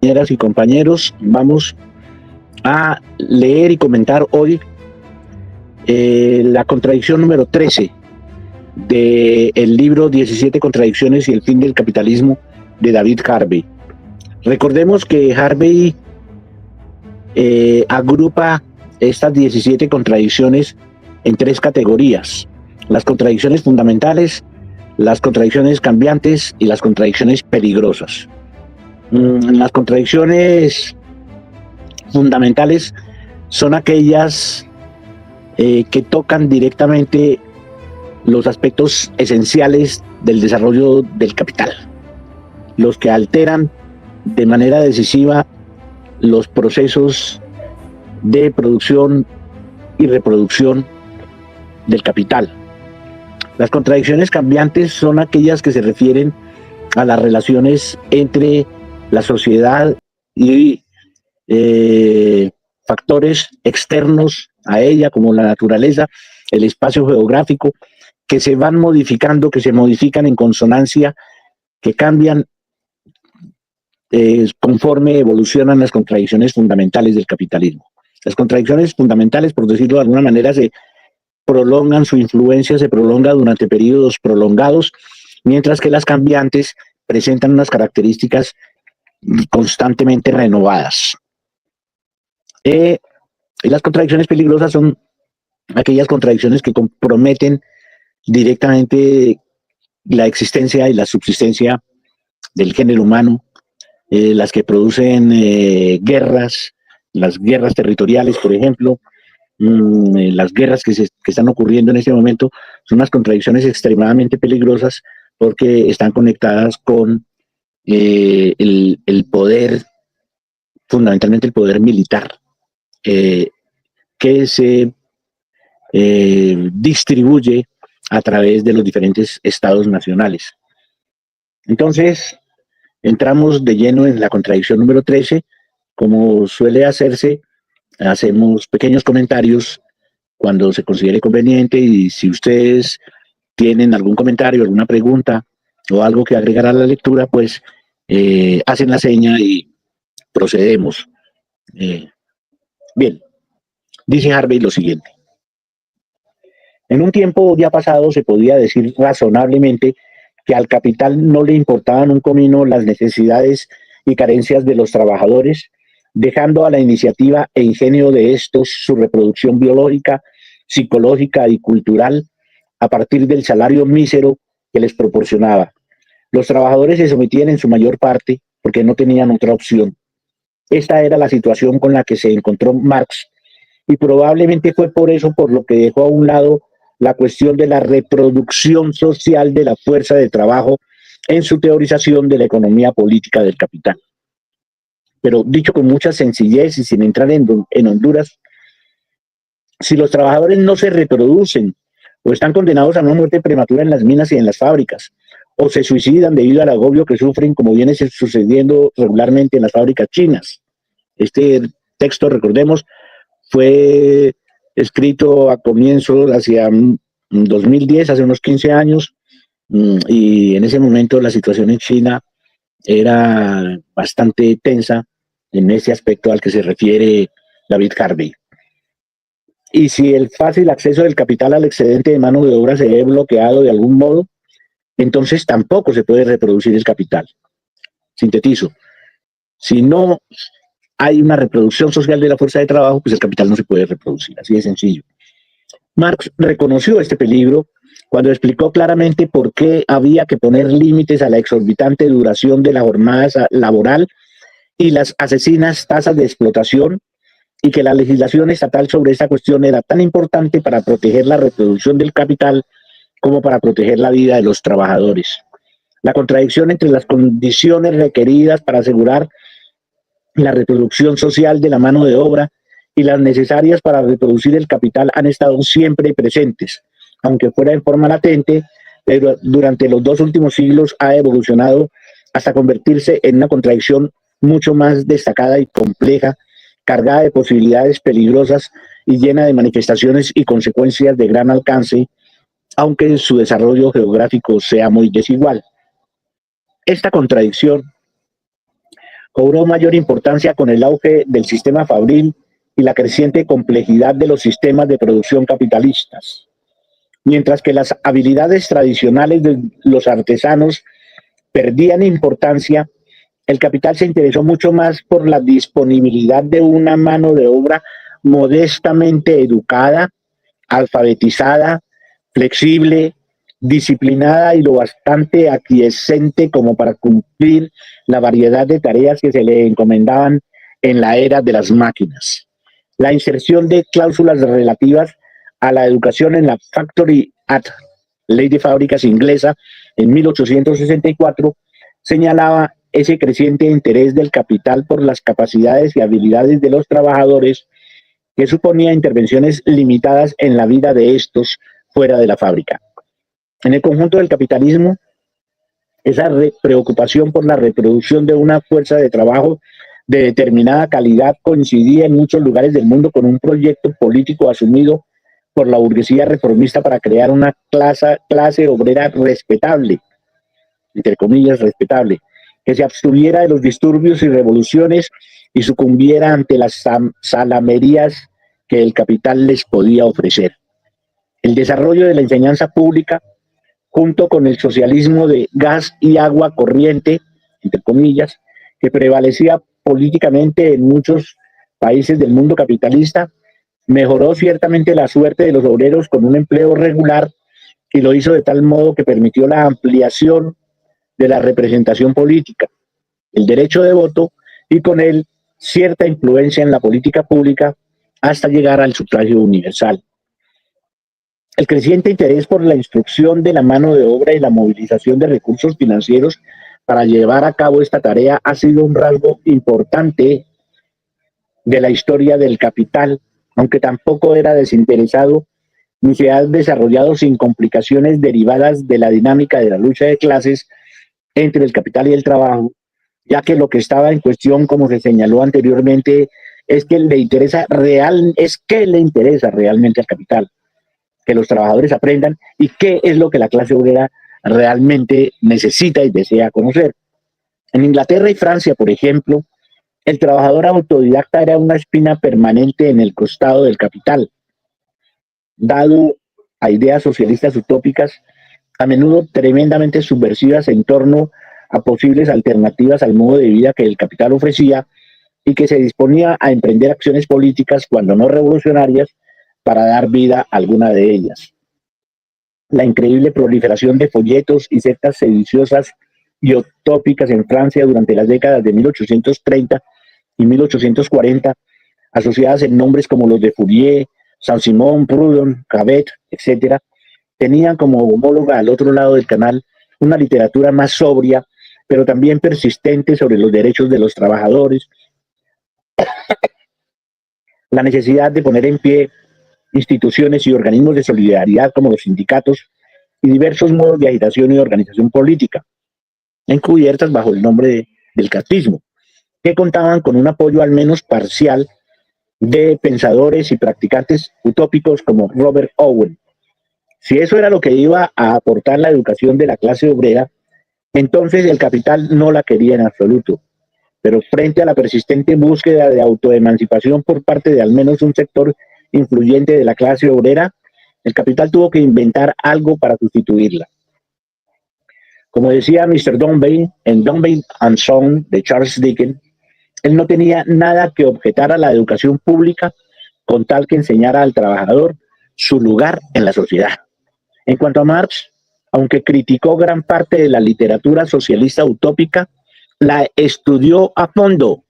Compañeras y compañeros, vamos a leer y comentar hoy la contradicción número 13 del libro 17 contradicciones y el fin del capitalismo de David Harvey. Recordemos que Harvey agrupa estas 17 contradicciones en tres categorías: las contradicciones fundamentales, las contradicciones cambiantes y las contradicciones peligrosas. Las contradicciones fundamentales son aquellas que tocan directamente los aspectos esenciales del desarrollo del capital, los que alteran de manera decisiva los procesos de producción y reproducción del capital. Las contradicciones cambiantes son aquellas que se refieren a las relaciones entre la sociedad y factores externos a ella, como la naturaleza, el espacio geográfico, que se van modificando, que se modifican en consonancia, que cambian conforme evolucionan las contradicciones fundamentales del capitalismo. Las contradicciones fundamentales, por decirlo de alguna manera, se prolongan, su influencia se prolonga durante periodos prolongados, mientras que las cambiantes presentan unas características constantemente renovadas. Y las contradicciones peligrosas son aquellas contradicciones que comprometen directamente la existencia y la subsistencia del género humano, las que producen guerras, las guerras territoriales, por ejemplo, las guerras que están ocurriendo en este momento, son unas contradicciones extremadamente peligrosas porque están conectadas con el poder, fundamentalmente el poder militar, que se distribuye a través de los diferentes estados nacionales. Entonces, entramos de lleno en la contradicción número 13. Como suele hacerse, hacemos pequeños comentarios cuando se considere conveniente, y si ustedes tienen algún comentario, alguna pregunta o algo que agregar a la lectura, pues hacen la seña y procedemos. Bien, dice Harvey lo siguiente: en un tiempo ya pasado se podía decir razonablemente que al capital no le importaban un comino las necesidades y carencias de los trabajadores, dejando a la iniciativa e ingenio de estos su reproducción biológica, psicológica y cultural a partir del salario mísero que les proporcionaba. Los trabajadores se sometían en su mayor parte porque no tenían otra opción. Esta era la situación con la que se encontró Marx, y probablemente fue por eso por lo que dejó a un lado la cuestión de la reproducción social de la fuerza de trabajo en su teorización de la economía política del capital. Pero dicho con mucha sencillez y sin entrar en Honduras, si los trabajadores no se reproducen o están condenados a una muerte prematura en las minas y en las fábricas, o se suicidan debido al agobio que sufren, como viene sucediendo regularmente en las fábricas chinas. Este texto, recordemos, fue escrito a comienzos hacia 2010, hace unos 15 años, y en ese momento la situación en China era bastante tensa en ese aspecto al que se refiere David Harvey. Y si el fácil acceso del capital al excedente de mano de obra se ve bloqueado de algún modo, entonces tampoco se puede reproducir el capital. Sintetizo: si no hay una reproducción social de la fuerza de trabajo, pues el capital no se puede reproducir, así de sencillo. Marx reconoció este peligro cuando explicó claramente por qué había que poner límites a la exorbitante duración de la jornada laboral y las asesinas tasas de explotación, y que la legislación estatal sobre esta cuestión era tan importante para proteger la reproducción del capital como para proteger la vida de los trabajadores. La contradicción entre las condiciones requeridas para asegurar la reproducción social de la mano de obra y las necesarias para reproducir el capital han estado siempre presentes, aunque fuera en forma latente, pero durante los 2 últimos siglos ha evolucionado hasta convertirse en una contradicción mucho más destacada y compleja, cargada de posibilidades peligrosas y llena de manifestaciones y consecuencias de gran alcance, aunque su desarrollo geográfico sea muy desigual. Esta contradicción cobró mayor importancia con el auge del sistema fabril y la creciente complejidad de los sistemas de producción capitalistas. Mientras que las habilidades tradicionales de los artesanos perdían importancia, el capital se interesó mucho más por la disponibilidad de una mano de obra modestamente educada, alfabetizada, flexible, disciplinada y lo bastante aquiescente como para cumplir la variedad de tareas que se le encomendaban en la era de las máquinas. La inserción de cláusulas relativas a la educación en la Factory Act, ley de fábricas inglesa, en 1864, señalaba ese creciente interés del capital por las capacidades y habilidades de los trabajadores, que suponía intervenciones limitadas en la vida de estos fuera de la fábrica. En el conjunto del capitalismo, esa preocupación por la reproducción de una fuerza de trabajo de determinada calidad coincidía en muchos lugares del mundo con un proyecto político asumido por la burguesía reformista para crear una clase obrera respetable, entre comillas, respetable, que se abstuviera de los disturbios y revoluciones y sucumbiera ante las salamerías que el capital les podía ofrecer. El desarrollo de la enseñanza pública, junto con el socialismo de gas y agua corriente, entre comillas, que prevalecía políticamente en muchos países del mundo capitalista, mejoró ciertamente la suerte de los obreros con un empleo regular y lo hizo de tal modo que permitió la ampliación de la representación política, el derecho de voto y con él cierta influencia en la política pública hasta llegar al sufragio universal. El creciente interés por la instrucción de la mano de obra y la movilización de recursos financieros para llevar a cabo esta tarea ha sido un rasgo importante de la historia del capital, aunque tampoco era desinteresado ni se ha desarrollado sin complicaciones derivadas de la dinámica de la lucha de clases entre el capital y el trabajo, ya que lo que estaba en cuestión, como se señaló anteriormente, es que le interesa realmente al capital, que los trabajadores aprendan y qué es lo que la clase obrera realmente necesita y desea conocer. En Inglaterra y Francia, por ejemplo, el trabajador autodidacta era una espina permanente en el costado del capital, dado a ideas socialistas utópicas, a menudo tremendamente subversivas en torno a posibles alternativas al modo de vida que el capital ofrecía y que se disponía a emprender acciones políticas, cuando no revolucionarias, para dar vida a alguna de ellas. La increíble proliferación de folletos y sectas sediciosas y utópicas en Francia durante las décadas de 1830 y 1840, asociadas en nombres como los de Fourier, Saint-Simon, Proudhon, Cabet, etc., tenían como homóloga al otro lado del canal una literatura más sobria, pero también persistente sobre los derechos de los trabajadores, la necesidad de poner en pie instituciones y organismos de solidaridad como los sindicatos y diversos modos de agitación y organización política, encubiertas bajo el nombre del castismo, que contaban con un apoyo al menos parcial de pensadores y practicantes utópicos como Robert Owen. Si eso era lo que iba a aportar la educación de la clase obrera, entonces el capital no la quería en absoluto. Pero frente a la persistente búsqueda de autoemancipación por parte de al menos un sector influyente de la clase obrera, el capital tuvo que inventar algo para sustituirla. Como decía Mr. Dombey en Dombey and Son de Charles Dickens, él no tenía nada que objetar a la educación pública con tal que enseñara al trabajador su lugar en la sociedad. En cuanto a Marx, aunque criticó gran parte de la literatura socialista utópica, la estudió a fondo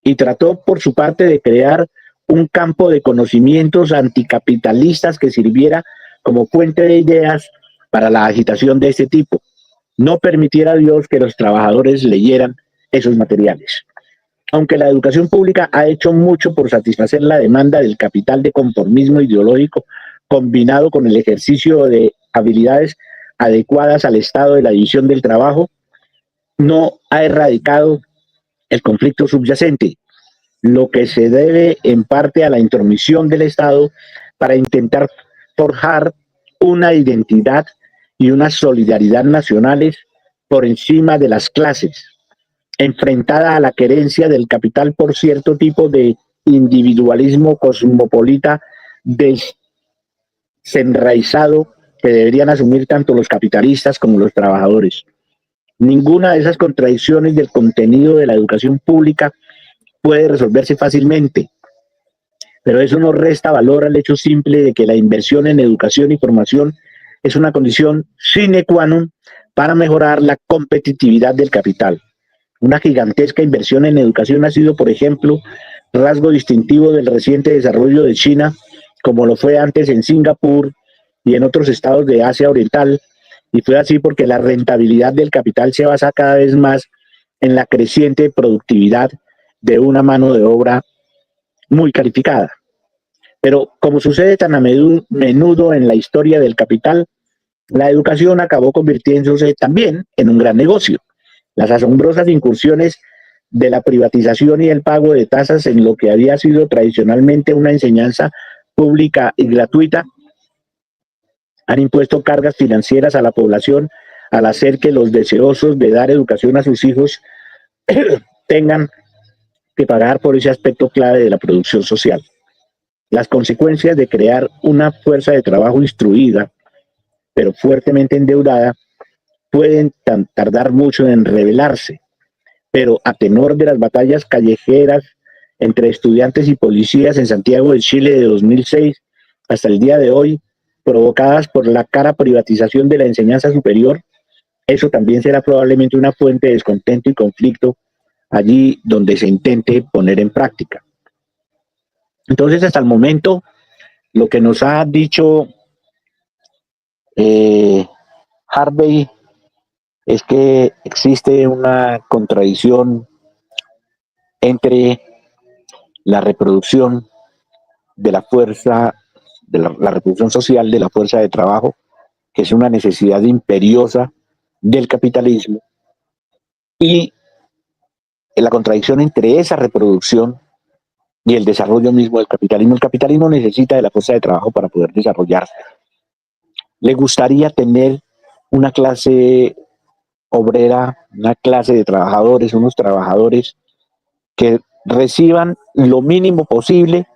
y trató por su parte de crear un campo de conocimientos anticapitalistas que sirviera como fuente de ideas para la agitación de este tipo. No permitiera a Dios que los trabajadores leyeran esos materiales. Aunque la educación pública ha hecho mucho por satisfacer la demanda del capital de conformismo ideológico combinado con el ejercicio de habilidades adecuadas al estado de la división del trabajo, no ha erradicado el conflicto subyacente, lo que se debe en parte a la intromisión del Estado para intentar forjar una identidad y una solidaridad nacionales por encima de las clases. enfrentada a la querencia del capital por cierto tipo de individualismo cosmopolita desenraizado que deberían asumir tanto los capitalistas como los trabajadores. Ninguna de esas contradicciones del contenido de la educación pública puede resolverse fácilmente, pero eso no resta valor al hecho simple de que la inversión en educación y formación es una condición sine qua non para mejorar la competitividad del capital. Una gigantesca inversión en educación ha sido, por ejemplo, rasgo distintivo del reciente desarrollo de China, como lo fue antes en Singapur y en otros estados de Asia Oriental, y fue así porque la rentabilidad del capital se basa cada vez más en la creciente productividad de una mano de obra muy calificada. Pero como sucede tan a menudo en la historia del capital, la educación acabó convirtiéndose también en un gran negocio. Las asombrosas incursiones de la privatización y el pago de tasas en lo que había sido tradicionalmente una enseñanza pública y gratuita han impuesto cargas financieras a la población al hacer que los deseosos de dar educación a sus hijos tengan que pagar por ese aspecto clave de la producción social. Las consecuencias de crear una fuerza de trabajo instruida, pero fuertemente endeudada, pueden tardar mucho en revelarse, pero a tenor de las batallas callejeras entre estudiantes y policías en Santiago de Chile de 2006 hasta el día de hoy, provocadas por la cara privatización de la enseñanza superior, eso también será probablemente una fuente de descontento y conflicto allí donde se intente poner en práctica. Entonces, hasta el momento, lo que nos ha dicho Harvey es que existe una contradicción entre la reproducción de la fuerza, de la reproducción social de la fuerza de trabajo, que es una necesidad imperiosa del capitalismo, y la contradicción entre esa reproducción y el desarrollo mismo del capitalismo. El capitalismo necesita de la fuerza de trabajo para poder desarrollarse. Le gustaría tener una clase obrera, una clase de trabajadores, unos trabajadores que reciban lo mínimo posible,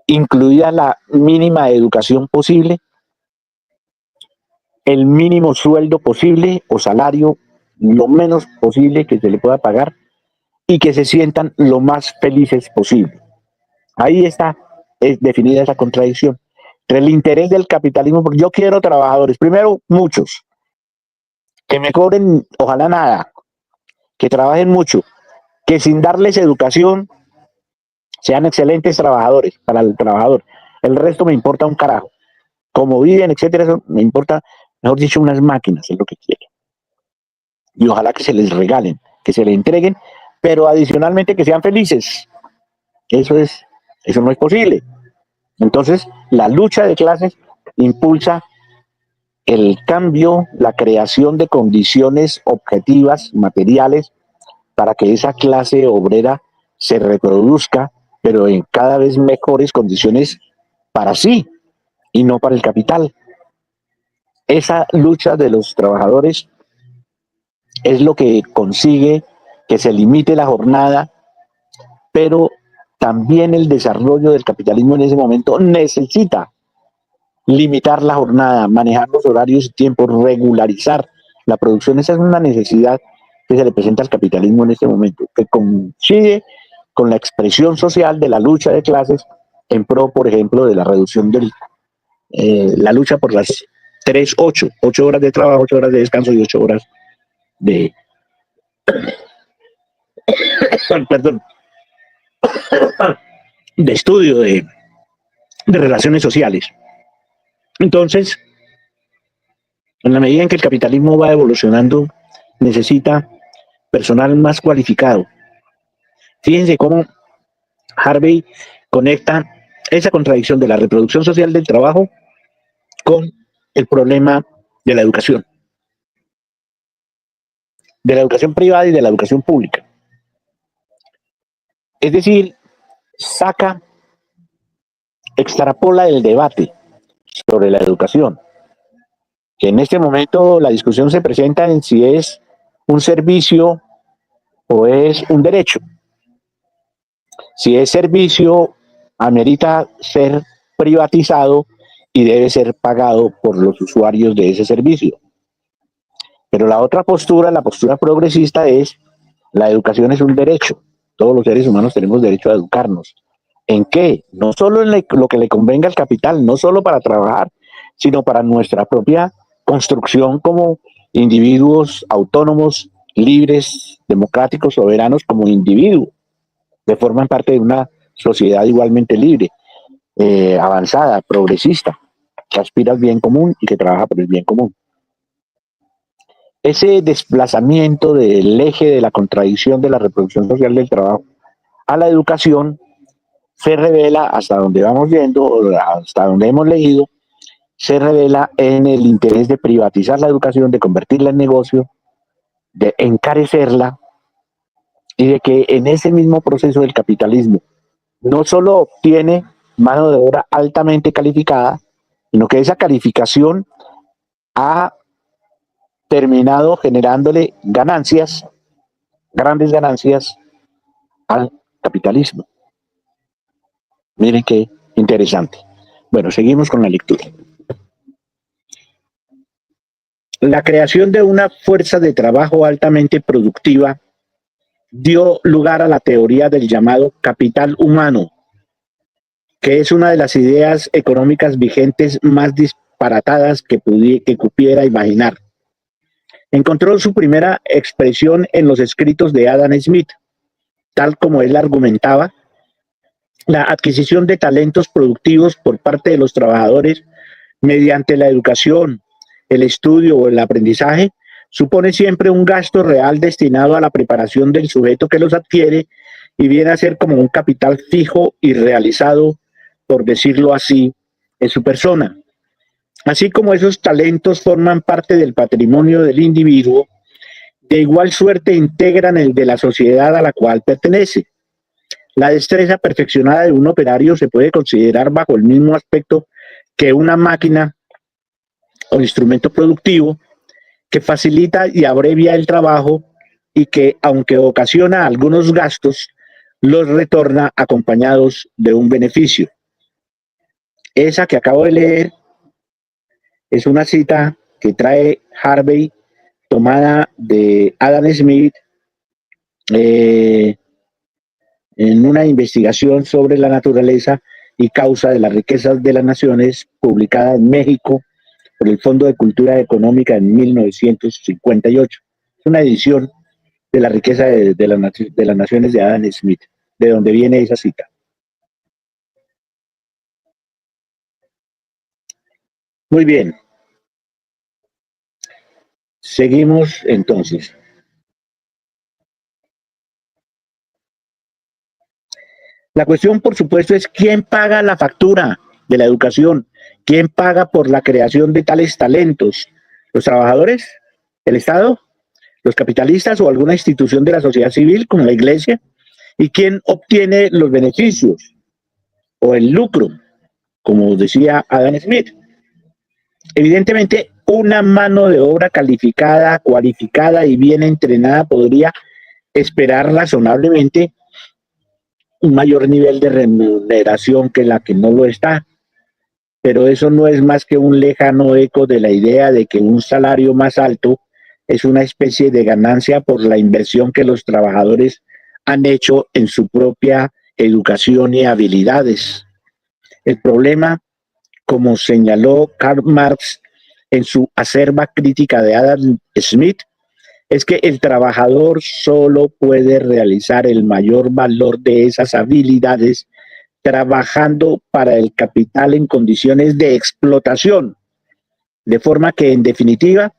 incluida la mínima educación posible, el mínimo sueldo posible o salario lo menos posible que se le pueda pagar y que se sientan lo más felices posible. Ahí está definida esa contradicción entre el interés del capitalismo, porque yo quiero trabajadores, primero muchos, que me cobren ojalá nada, que trabajen mucho, que sin darles educación sean excelentes trabajadores para el trabajador. El resto me importa un carajo. Como viven, etcétera, eso me importa, mejor dicho, unas máquinas, es lo que quieren. Y ojalá que se les regalen, que se les entreguen, pero adicionalmente que sean felices. Eso no es posible. Entonces, la lucha de clases impulsa el cambio, la creación de condiciones objetivas, materiales, para que esa clase obrera se reproduzca, pero en cada vez mejores condiciones para sí y no para el capital. Esa lucha de los trabajadores es lo que consigue que se limite la jornada, pero también el desarrollo del capitalismo en ese momento necesita limitar la jornada, manejar los horarios y tiempos, regularizar la producción. Esa es una necesidad que se le presenta al capitalismo en este momento, que coincide con la expresión social de la lucha de clases en pro, por ejemplo, de la reducción de la lucha por las 8 horas de trabajo, 8 horas de descanso y 8 horas de, perdón, de estudio de relaciones sociales. Entonces, en la medida en que el capitalismo va evolucionando, necesita personal más cualificado. Fíjense cómo Harvey conecta esa contradicción de la reproducción social del trabajo con el problema de la educación privada y de la educación pública. Es decir, extrapola el debate sobre la educación, que en este momento la discusión se presenta en si es un servicio o es un derecho. Si es servicio, amerita ser privatizado y debe ser pagado por los usuarios de ese servicio. Pero la otra postura, la postura progresista, es la educación es un derecho. Todos los seres humanos tenemos derecho a educarnos. ¿En qué? No solo en lo que le convenga al capital, no solo para trabajar, sino para nuestra propia construcción como individuos autónomos, libres, democráticos, soberanos como individuos, que forman parte de una sociedad igualmente libre, avanzada, progresista, que aspira al bien común y que trabaja por el bien común. Ese desplazamiento del eje de la contradicción de la reproducción social del trabajo a la educación se revela, hasta donde vamos viendo, hasta donde hemos leído, se revela en el interés de privatizar la educación, de convertirla en negocio, de encarecerla y de que en ese mismo proceso del capitalismo no solo obtiene mano de obra altamente calificada, sino que esa calificación ha terminado generándole ganancias, grandes ganancias al capitalismo. Miren qué interesante. Bueno, seguimos con la lectura. La creación de una fuerza de trabajo altamente productiva dio lugar a la teoría del llamado capital humano, que es una de las ideas económicas vigentes más disparatadas que cupiera imaginar. Encontró su primera expresión en los escritos de Adam Smith, tal como él argumentaba. La adquisición de talentos productivos por parte de los trabajadores mediante la educación, el estudio o el aprendizaje supone siempre un gasto real destinado a la preparación del sujeto que los adquiere y viene a ser como un capital fijo y realizado, por decirlo así, en su persona. Así como esos talentos forman parte del patrimonio del individuo, de igual suerte integran el de la sociedad a la cual pertenece. La destreza perfeccionada de un operario se puede considerar bajo el mismo aspecto que una máquina o instrumento productivo que facilita y abrevia el trabajo y que, aunque ocasiona algunos gastos, los retorna acompañados de un beneficio. Esa que acabo de leer es una cita que trae Harvey, tomada de Adam Smith, eh, en una investigación sobre la naturaleza y causa de las riquezas de las naciones, publicada en México por el Fondo de Cultura Económica en 1958. Es una edición de la riqueza de las naciones de Adam Smith, de donde viene esa cita. Muy bien, seguimos entonces. La cuestión, por supuesto, es quién paga la factura de la educación, quién paga por la creación de tales talentos, los trabajadores, el Estado, los capitalistas o alguna institución de la sociedad civil como la Iglesia, y quién obtiene los beneficios o el lucro, como decía Adam Smith. Evidentemente, una mano de obra calificada, cualificada y bien entrenada podría esperar razonablemente un mayor nivel de remuneración que la que no lo está, pero eso no es más que un lejano eco de la idea de que un salario más alto es una especie de ganancia por la inversión que los trabajadores han hecho en su propia educación y habilidades. El problema, como señaló Karl Marx en su acerba crítica de Adam Smith, es que el trabajador solo puede realizar el mayor valor de esas habilidades trabajando para el capital en condiciones de explotación, de forma que en definitiva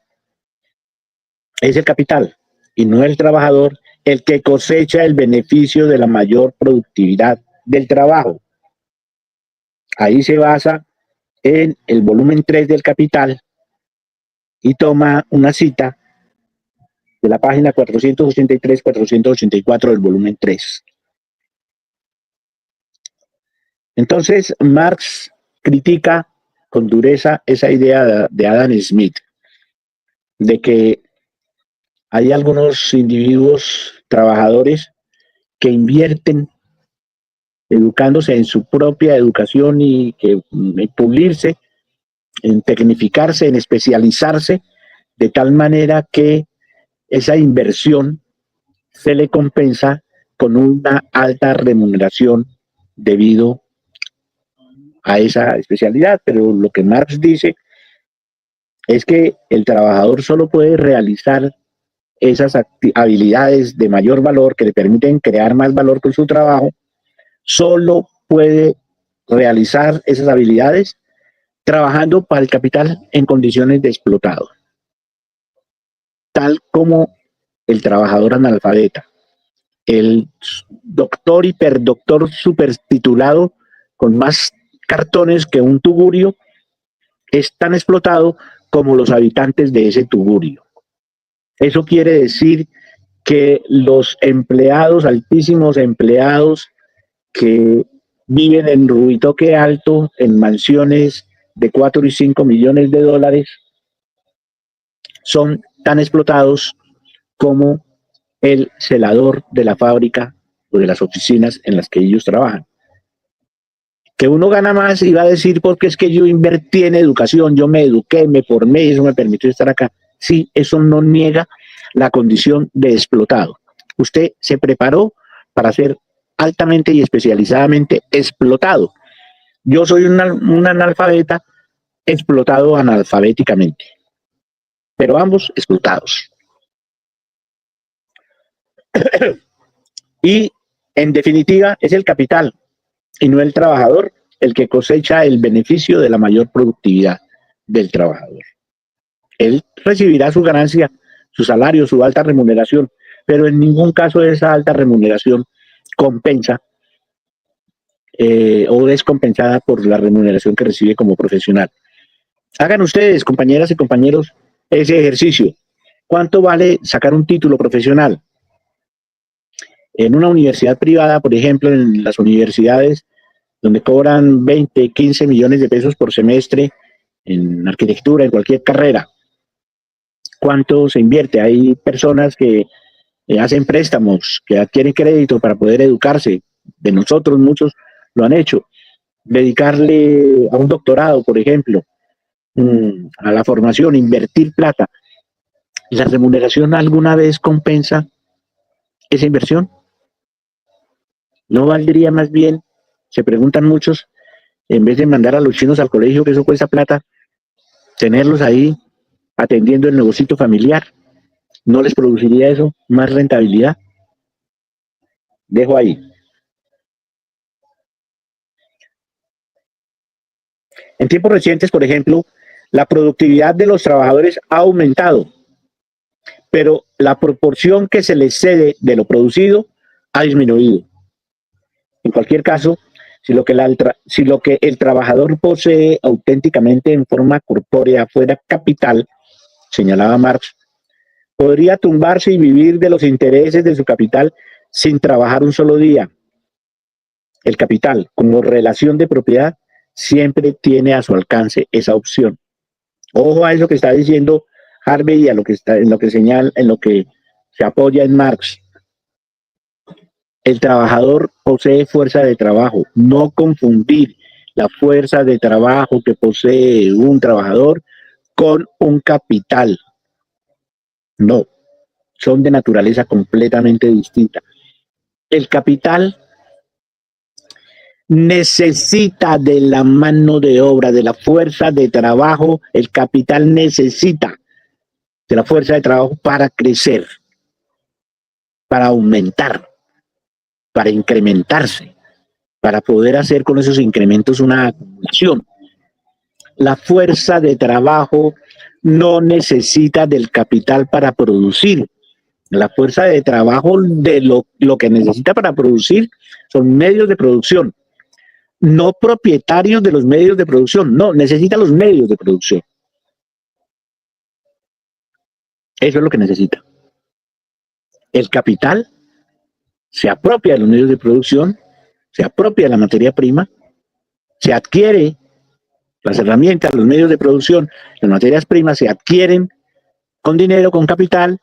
es el capital y no el trabajador el que cosecha el beneficio de la mayor productividad del trabajo. Ahí se basa en el volumen 3 del Capital y toma una cita de la página 483-484 del volumen 3. Entonces, Marx critica con dureza esa idea de Adam Smith, de que hay algunos individuos, trabajadores, que invierten educándose en su propia educación y que en pulirse, en tecnificarse, en especializarse, de tal manera que esa inversión se le compensa con una alta remuneración debido a esa especialidad. Pero lo que Marx dice es que el trabajador solo puede realizar esas habilidades de mayor valor que le permiten crear más valor con su trabajo, solo puede realizar esas habilidades trabajando para el capital en condiciones de explotado, tal como el trabajador analfabeta, el doctor hiperdoctor supertitulado con más cartones que un tugurio, es tan explotado como los habitantes de ese tugurio. Eso quiere decir que los empleados, altísimos empleados que viven en Ruitoque Alto, en mansiones de 4 y 5 millones de dólares, son tan explotados como el celador de la fábrica o de las oficinas en las que ellos trabajan. Que uno gana más y va a decir porque es que yo invertí en educación, yo me eduqué, me formé, eso me permitió estar acá. Sí, eso no niega la condición de explotado. Usted se preparó para ser altamente y especializadamente explotado. Yo soy un analfabeta explotado analfabéticamente, pero ambos explotados. Y en definitiva es el capital y no el trabajador el que cosecha el beneficio de la mayor productividad del trabajador. Él recibirá su ganancia, su salario, su alta remuneración, pero en ningún caso esa alta remuneración compensa o es compensada por la remuneración que recibe como profesional. Hagan ustedes, compañeras y compañeros, ese ejercicio. ¿Cuánto vale sacar un título profesional? En una universidad privada, por ejemplo, en las universidades donde cobran 20, 15 millones de pesos por semestre en arquitectura, en cualquier carrera, ¿cuánto se invierte? Hay personas que hacen préstamos, que adquieren crédito para poder educarse. De nosotros muchos lo han hecho. Dedicarle a un doctorado, por ejemplo, a la formación, invertir plata. ¿La remuneración alguna vez compensa esa inversión? ¿No valdría más bien, se preguntan muchos, en vez de mandar a los chinos al colegio, que eso cuesta plata, tenerlos ahí atendiendo el negocito familiar? ¿No les produciría eso más rentabilidad? Dejo ahí. En tiempos recientes, por ejemplo, la productividad de los trabajadores ha aumentado, pero la proporción que se les cede de lo producido ha disminuido. En cualquier caso, si lo que el trabajador posee auténticamente en forma corpórea fuera capital, señalaba Marx, podría tumbarse y vivir de los intereses de su capital sin trabajar un solo día. El capital, como relación de propiedad, siempre tiene a su alcance esa opción. Ojo a eso que está diciendo Harvey y a lo que está, en lo que señala, en lo que se apoya en Marx. El trabajador posee fuerza de trabajo. No confundir la fuerza de trabajo que posee un trabajador con un capital. No, son de naturaleza completamente distinta. El capital necesita de la mano de obra, de la fuerza de trabajo. El capital necesita de la fuerza de trabajo para crecer, para aumentar, para incrementarse, para poder hacer con esos incrementos una acumulación. La fuerza de trabajo no necesita del capital para producir. La fuerza de trabajo de lo que necesita para producir son medios de producción, no propietarios de los medios de producción, no, necesita los medios de producción. Eso es lo que necesita. El capital se apropia de los medios de producción, se apropia de la materia prima, se adquiere las herramientas, los medios de producción, las materias primas se adquieren con dinero, con capital,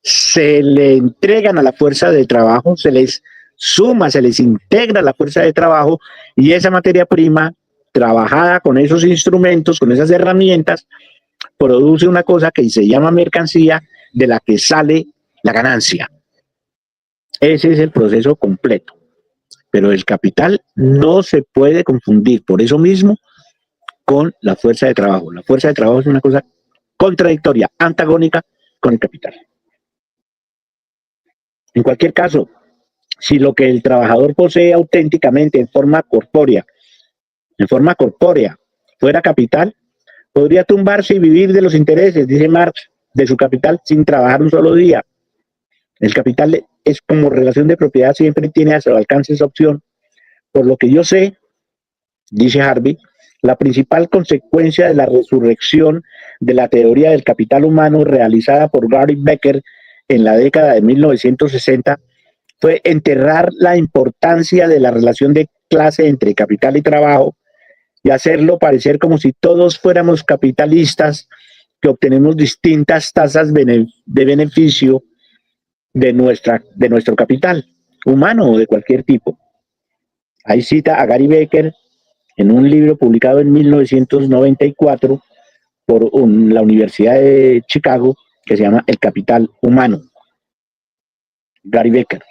se le entregan a la fuerza de trabajo, se les suma, se les integra la fuerza de trabajo y esa materia prima trabajada con esos instrumentos, con esas herramientas, produce una cosa que se llama mercancía de la que sale la ganancia. Ese es el proceso completo. Pero el capital no se puede confundir por eso mismo con la fuerza de trabajo. La fuerza de trabajo es una cosa contradictoria, antagónica con el capital. En cualquier caso, si lo que el trabajador posee auténticamente en forma corpórea, fuera capital, podría tumbarse y vivir de los intereses, dice Marx, de su capital sin trabajar un solo día. El capital es como relación de propiedad, siempre tiene a su alcance esa opción. Por lo que yo sé, dice Harvey, la principal consecuencia de la resurrección de la teoría del capital humano realizada por Gary Becker en la década de 1960 fue enterrar la importancia de la relación de clase entre capital y trabajo y hacerlo parecer como si todos fuéramos capitalistas que obtenemos distintas tasas de beneficio de nuestro capital humano o de cualquier tipo. Ahí cita a Gary Becker en un libro publicado en 1994 por la Universidad de Chicago que se llama El Capital Humano. Gary Becker.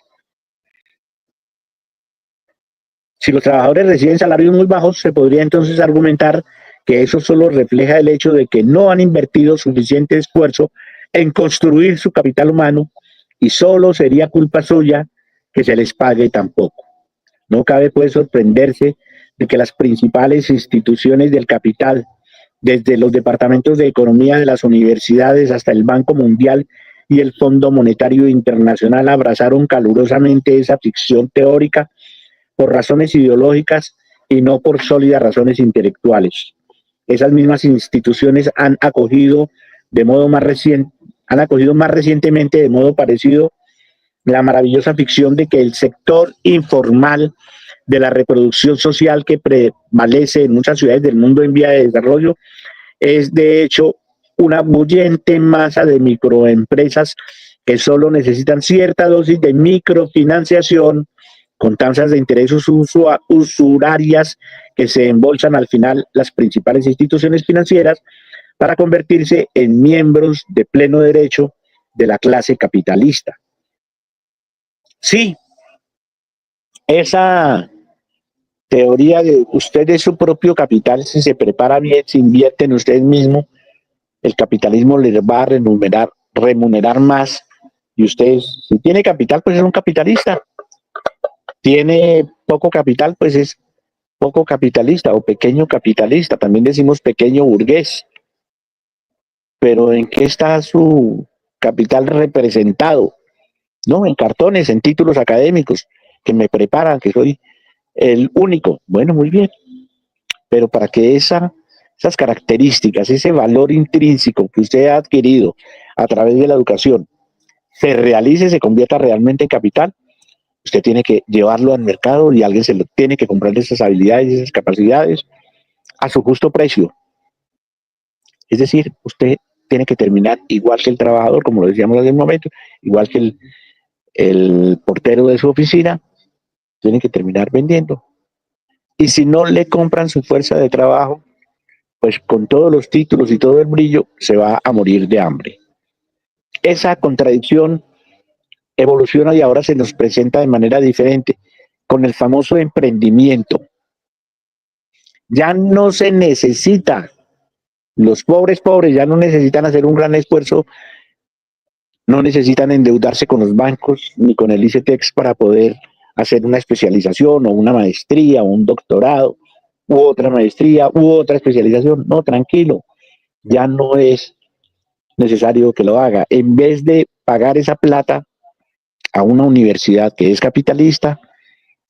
Si los trabajadores reciben salarios muy bajos, se podría entonces argumentar que eso solo refleja el hecho de que no han invertido suficiente esfuerzo en construir su capital humano y solo sería culpa suya que se les pague tan poco. No cabe pues sorprenderse de que las principales instituciones del capital, desde los departamentos de economía de las universidades hasta el Banco Mundial y el Fondo Monetario Internacional, abrazaron calurosamente esa ficción teórica por razones ideológicas y no por sólidas razones intelectuales. Esas mismas instituciones han acogido más recientemente de modo parecido la maravillosa ficción de que el sector informal de la reproducción social que prevalece en muchas ciudades del mundo en vía de desarrollo es de hecho una bullente masa de microempresas que solo necesitan cierta dosis de microfinanciación con tasas de interés usurarias que se embolsan al final las principales instituciones financieras para convertirse en miembros de pleno derecho de la clase capitalista. Sí, esa teoría de usted es su propio capital, si se prepara bien, se invierte en usted mismo, el capitalismo le va a remunerar más y usted, si tiene capital, pues es un capitalista. Tiene poco capital, pues es poco capitalista o pequeño capitalista. También decimos pequeño burgués. Pero ¿en qué está su capital representado? No, en cartones, en títulos académicos que me preparan, que soy el único. Bueno, muy bien. Pero para que esas características, ese valor intrínseco que usted ha adquirido a través de la educación, se realice, se convierta realmente en capital, usted tiene que llevarlo al mercado y alguien se lo tiene que comprar esas habilidades y esas capacidades a su justo precio. Es decir, usted tiene que terminar igual que el trabajador, como lo decíamos hace un momento, igual que el portero de su oficina, tiene que terminar vendiendo. Y si no le compran su fuerza de trabajo, pues con todos los títulos y todo el brillo, se va a morir de hambre. Esa contradicción evoluciona y ahora se nos presenta de manera diferente con el famoso emprendimiento. Ya no se necesita, los pobres ya no necesitan hacer un gran esfuerzo, no necesitan endeudarse con los bancos ni con el ICETEX para poder hacer una especialización o una maestría o un doctorado u otra maestría u otra especialización. No, tranquilo, ya no es necesario que lo haga. En vez de pagar esa plata a una universidad que es capitalista,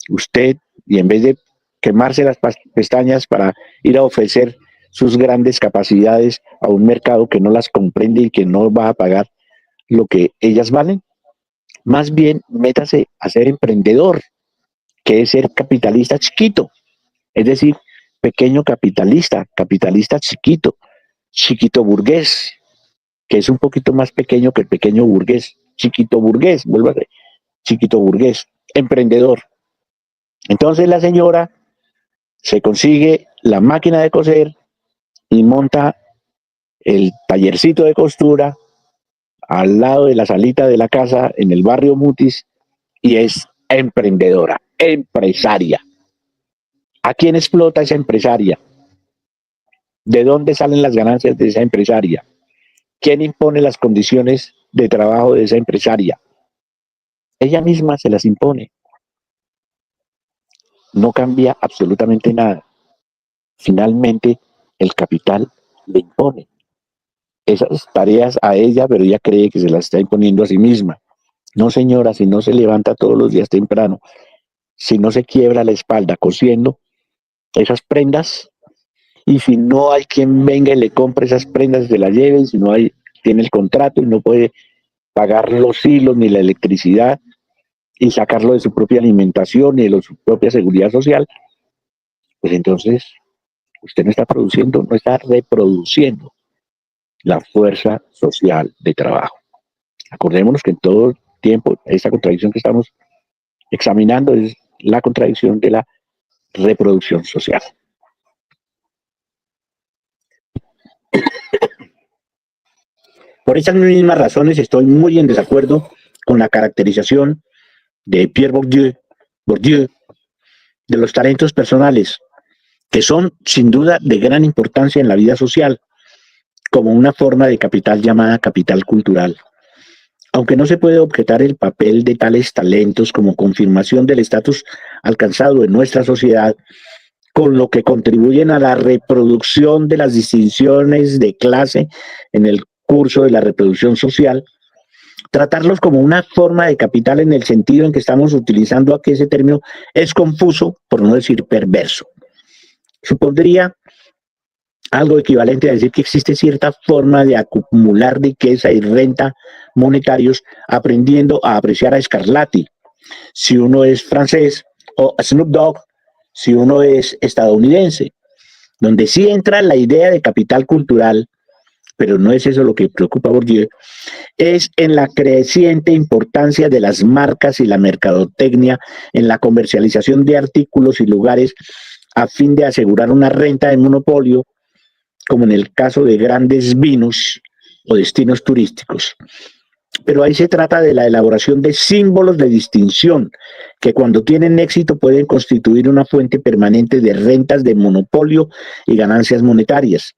usted, y en vez de quemarse las pestañas para ir a ofrecer sus grandes capacidades a un mercado que no las comprende y que no va a pagar lo que ellas valen, más bien métase a ser emprendedor, que es ser capitalista chiquito, es decir, pequeño capitalista, capitalista chiquito, chiquito burgués, que es un poquito más pequeño que el pequeño burgués. chiquito burgués, vuelvo a decir, chiquito burgués, emprendedor. Entonces la señora se consigue la máquina de coser y monta el tallercito de costura al lado de la salita de la casa en el barrio Mutis y es emprendedora, empresaria. ¿A quién explota esa empresaria? ¿De dónde salen las ganancias de esa empresaria? ¿Quién impone las condiciones de trabajo de esa empresaria? Ella misma se las impone. No cambia absolutamente nada. Finalmente, el capital le impone esas tareas a ella, pero ella cree que se las está imponiendo a sí misma. No, señora, si no se levanta todos los días temprano, si no se quiebra la espalda cosiendo esas prendas, y si no hay quien venga y le compre esas prendas y se las lleve, si no hay, tiene el contrato y no puede pagar los hilos ni la electricidad y sacarlo de su propia alimentación y de su propia seguridad social, pues entonces usted no está produciendo, no está reproduciendo la fuerza social de trabajo. Acordémonos que en todo tiempo esta contradicción que estamos examinando es la contradicción de la reproducción social. Por esas mismas razones estoy muy en desacuerdo con la caracterización de Pierre Bourdieu de los talentos personales, que son sin duda de gran importancia en la vida social, como una forma de capital llamada capital cultural. Aunque no se puede objetar el papel de tales talentos como confirmación del estatus alcanzado en nuestra sociedad, con lo que contribuyen a la reproducción de las distinciones de clase en el curso de la reproducción social, tratarlos como una forma de capital en el sentido en que estamos utilizando aquí ese término es confuso, por no decir perverso. Supondría algo equivalente a decir que existe cierta forma de acumular riqueza y renta monetarios aprendiendo a apreciar a Scarlatti si uno es francés o a Snoop Dogg si uno es estadounidense, donde sí entra la idea de capital cultural, pero no es eso lo que preocupa a Bourdieu, es en la creciente importancia de las marcas y la mercadotecnia en la comercialización de artículos y lugares a fin de asegurar una renta de monopolio, como en el caso de grandes vinos o destinos turísticos. Pero ahí se trata de la elaboración de símbolos de distinción que cuando tienen éxito pueden constituir una fuente permanente de rentas de monopolio y ganancias monetarias.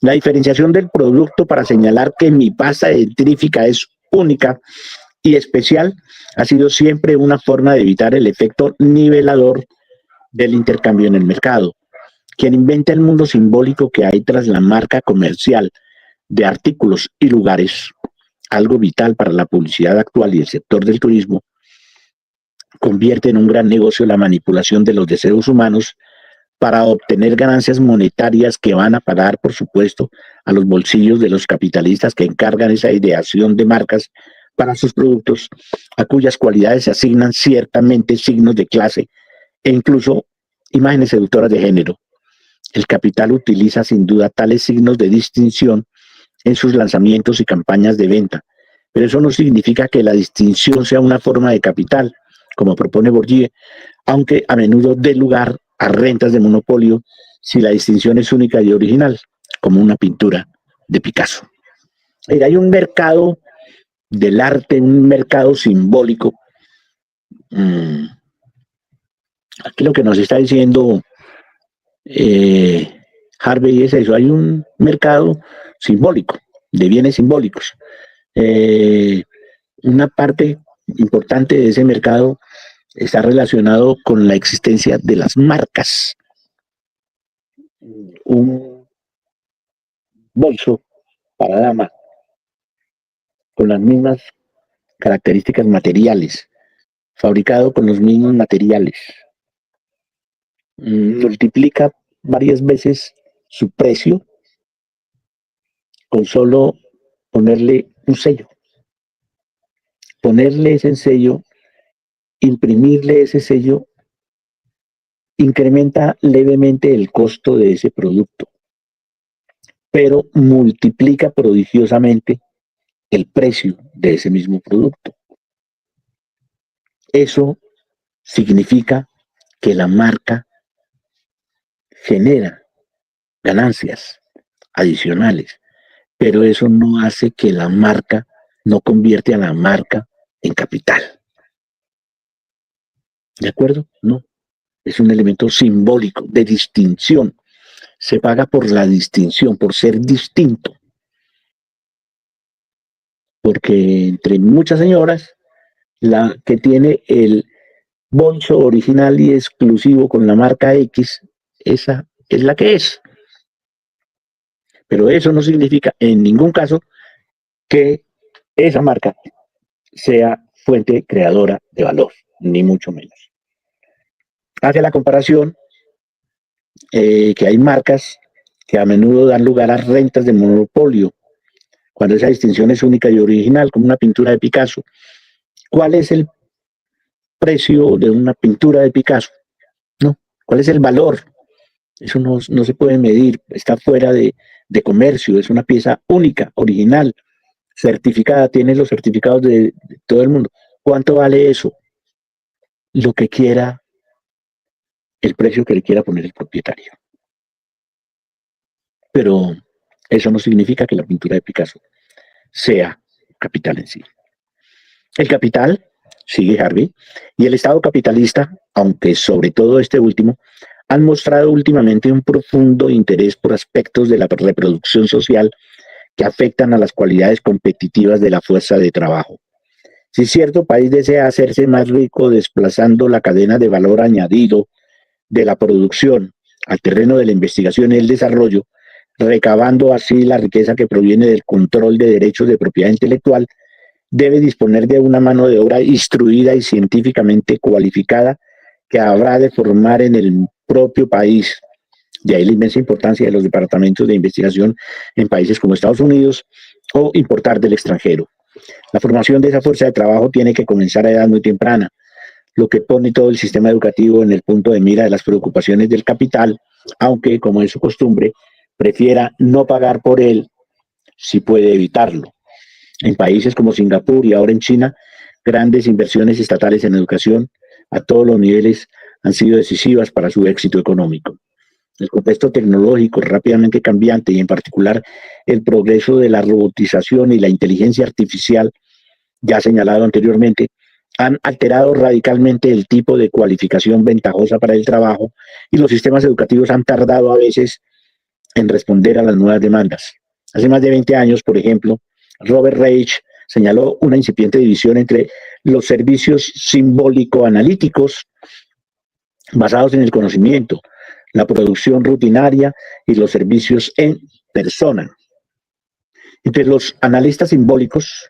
La diferenciación del producto para señalar que mi pasta dentrífica es única y especial ha sido siempre una forma de evitar el efecto nivelador del intercambio en el mercado. Quien inventa el mundo simbólico que hay tras la marca comercial de artículos y lugares, algo vital para la publicidad actual y el sector del turismo, convierte en un gran negocio la manipulación de los deseos humanos para obtener ganancias monetarias que van a pagar, por supuesto, a los bolsillos de los capitalistas que encargan esa ideación de marcas para sus productos, a cuyas cualidades se asignan ciertamente signos de clase e incluso imágenes seductoras de género. El capital utiliza sin duda tales signos de distinción en sus lanzamientos y campañas de venta, pero eso no significa que la distinción sea una forma de capital, como propone Bourdieu, aunque a menudo dé lugar a rentas de monopolio si la distinción es única y original, como una pintura de Picasso. Hay un mercado del arte, un mercado simbólico. Aquí lo que nos está diciendo Harvey es eso, hay un mercado simbólico, de bienes simbólicos. Una parte importante de ese mercado está relacionado con la existencia de las marcas. Un bolso para dama con las mismas características materiales, fabricado con los mismos materiales, multiplica varias veces su precio con solo ponerle un sello. Ponerle ese sello, imprimirle ese sello, incrementa levemente el costo de ese producto, pero multiplica prodigiosamente el precio de ese mismo producto. Eso significa que la marca genera ganancias adicionales, pero eso no hace que la marca no convierte a la marca en capital. ¿De acuerdo? No. Es un elemento simbólico de distinción. Se paga por la distinción, por ser distinto. Porque entre muchas señoras, la que tiene el bolso original y exclusivo con la marca X, esa es la que es. Pero eso no significa en ningún caso que esa marca sea fuente creadora de valor, ni mucho menos. Hace la comparación que hay marcas que a menudo dan lugar a rentas de monopolio, cuando esa distinción es única y original, como una pintura de Picasso. ¿Cuál es el precio de una pintura de Picasso? ¿No? ¿Cuál es el valor? Eso no se puede medir, está fuera de comercio, es una pieza única, original, certificada, tiene los certificados de todo el mundo. ¿Cuánto vale eso? Lo que quiera, el precio que le quiera poner el propietario. Pero eso no significa que la pintura de Picasso sea capital en sí. El capital, sigue Harvey, y el Estado capitalista, aunque sobre todo este último, han mostrado últimamente un profundo interés por aspectos de la reproducción social que afectan a las cualidades competitivas de la fuerza de trabajo. Si cierto país desea hacerse más rico desplazando la cadena de valor añadido de la producción al terreno de la investigación y el desarrollo, recabando así la riqueza que proviene del control de derechos de propiedad intelectual, debe disponer de una mano de obra instruida y científicamente cualificada que habrá de formar en el propio país. De ahí la inmensa importancia de los departamentos de investigación en países como Estados Unidos o importar del extranjero. La formación de esa fuerza de trabajo tiene que comenzar a edad muy temprana, lo que pone todo el sistema educativo en el punto de mira de las preocupaciones del capital, aunque, como es su costumbre, prefiera no pagar por él si puede evitarlo. En países como Singapur y ahora en China, grandes inversiones estatales en educación a todos los niveles han sido decisivas para su éxito económico. El contexto tecnológico rápidamente cambiante y en particular el progreso de la robotización y la inteligencia artificial, ya señalado anteriormente, han alterado radicalmente el tipo de cualificación ventajosa para el trabajo y los sistemas educativos han tardado a veces en responder a las nuevas demandas. Hace más de 20 años, por ejemplo, Robert Reich señaló una incipiente división entre los servicios simbólico-analíticos basados en el conocimiento, la producción rutinaria y los servicios en persona. Entre los analistas simbólicos,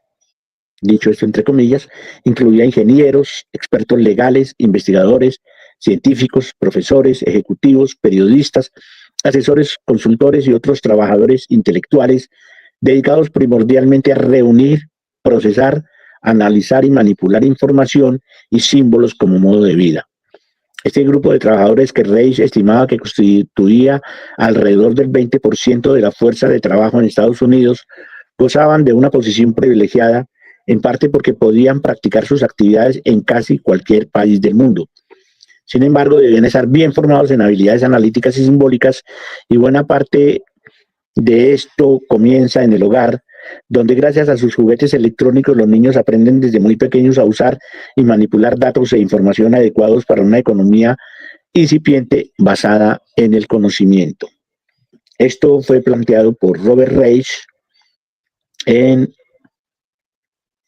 dicho esto entre comillas, incluía ingenieros, expertos legales, investigadores, científicos, profesores, ejecutivos, periodistas, asesores, consultores y otros trabajadores intelectuales dedicados primordialmente a reunir, procesar, analizar y manipular información y símbolos como modo de vida. Este grupo de trabajadores que Reich estimaba que constituía alrededor del 20% de la fuerza de trabajo en Estados Unidos, gozaban de una posición privilegiada, en parte porque podían practicar sus actividades en casi cualquier país del mundo. Sin embargo, debían estar bien formados en habilidades analíticas y simbólicas, y buena parte de esto comienza en el hogar, donde gracias a sus juguetes electrónicos los niños aprenden desde muy pequeños a usar y manipular datos e información adecuados para una economía incipiente basada en el conocimiento. Esto fue planteado por Robert Reich en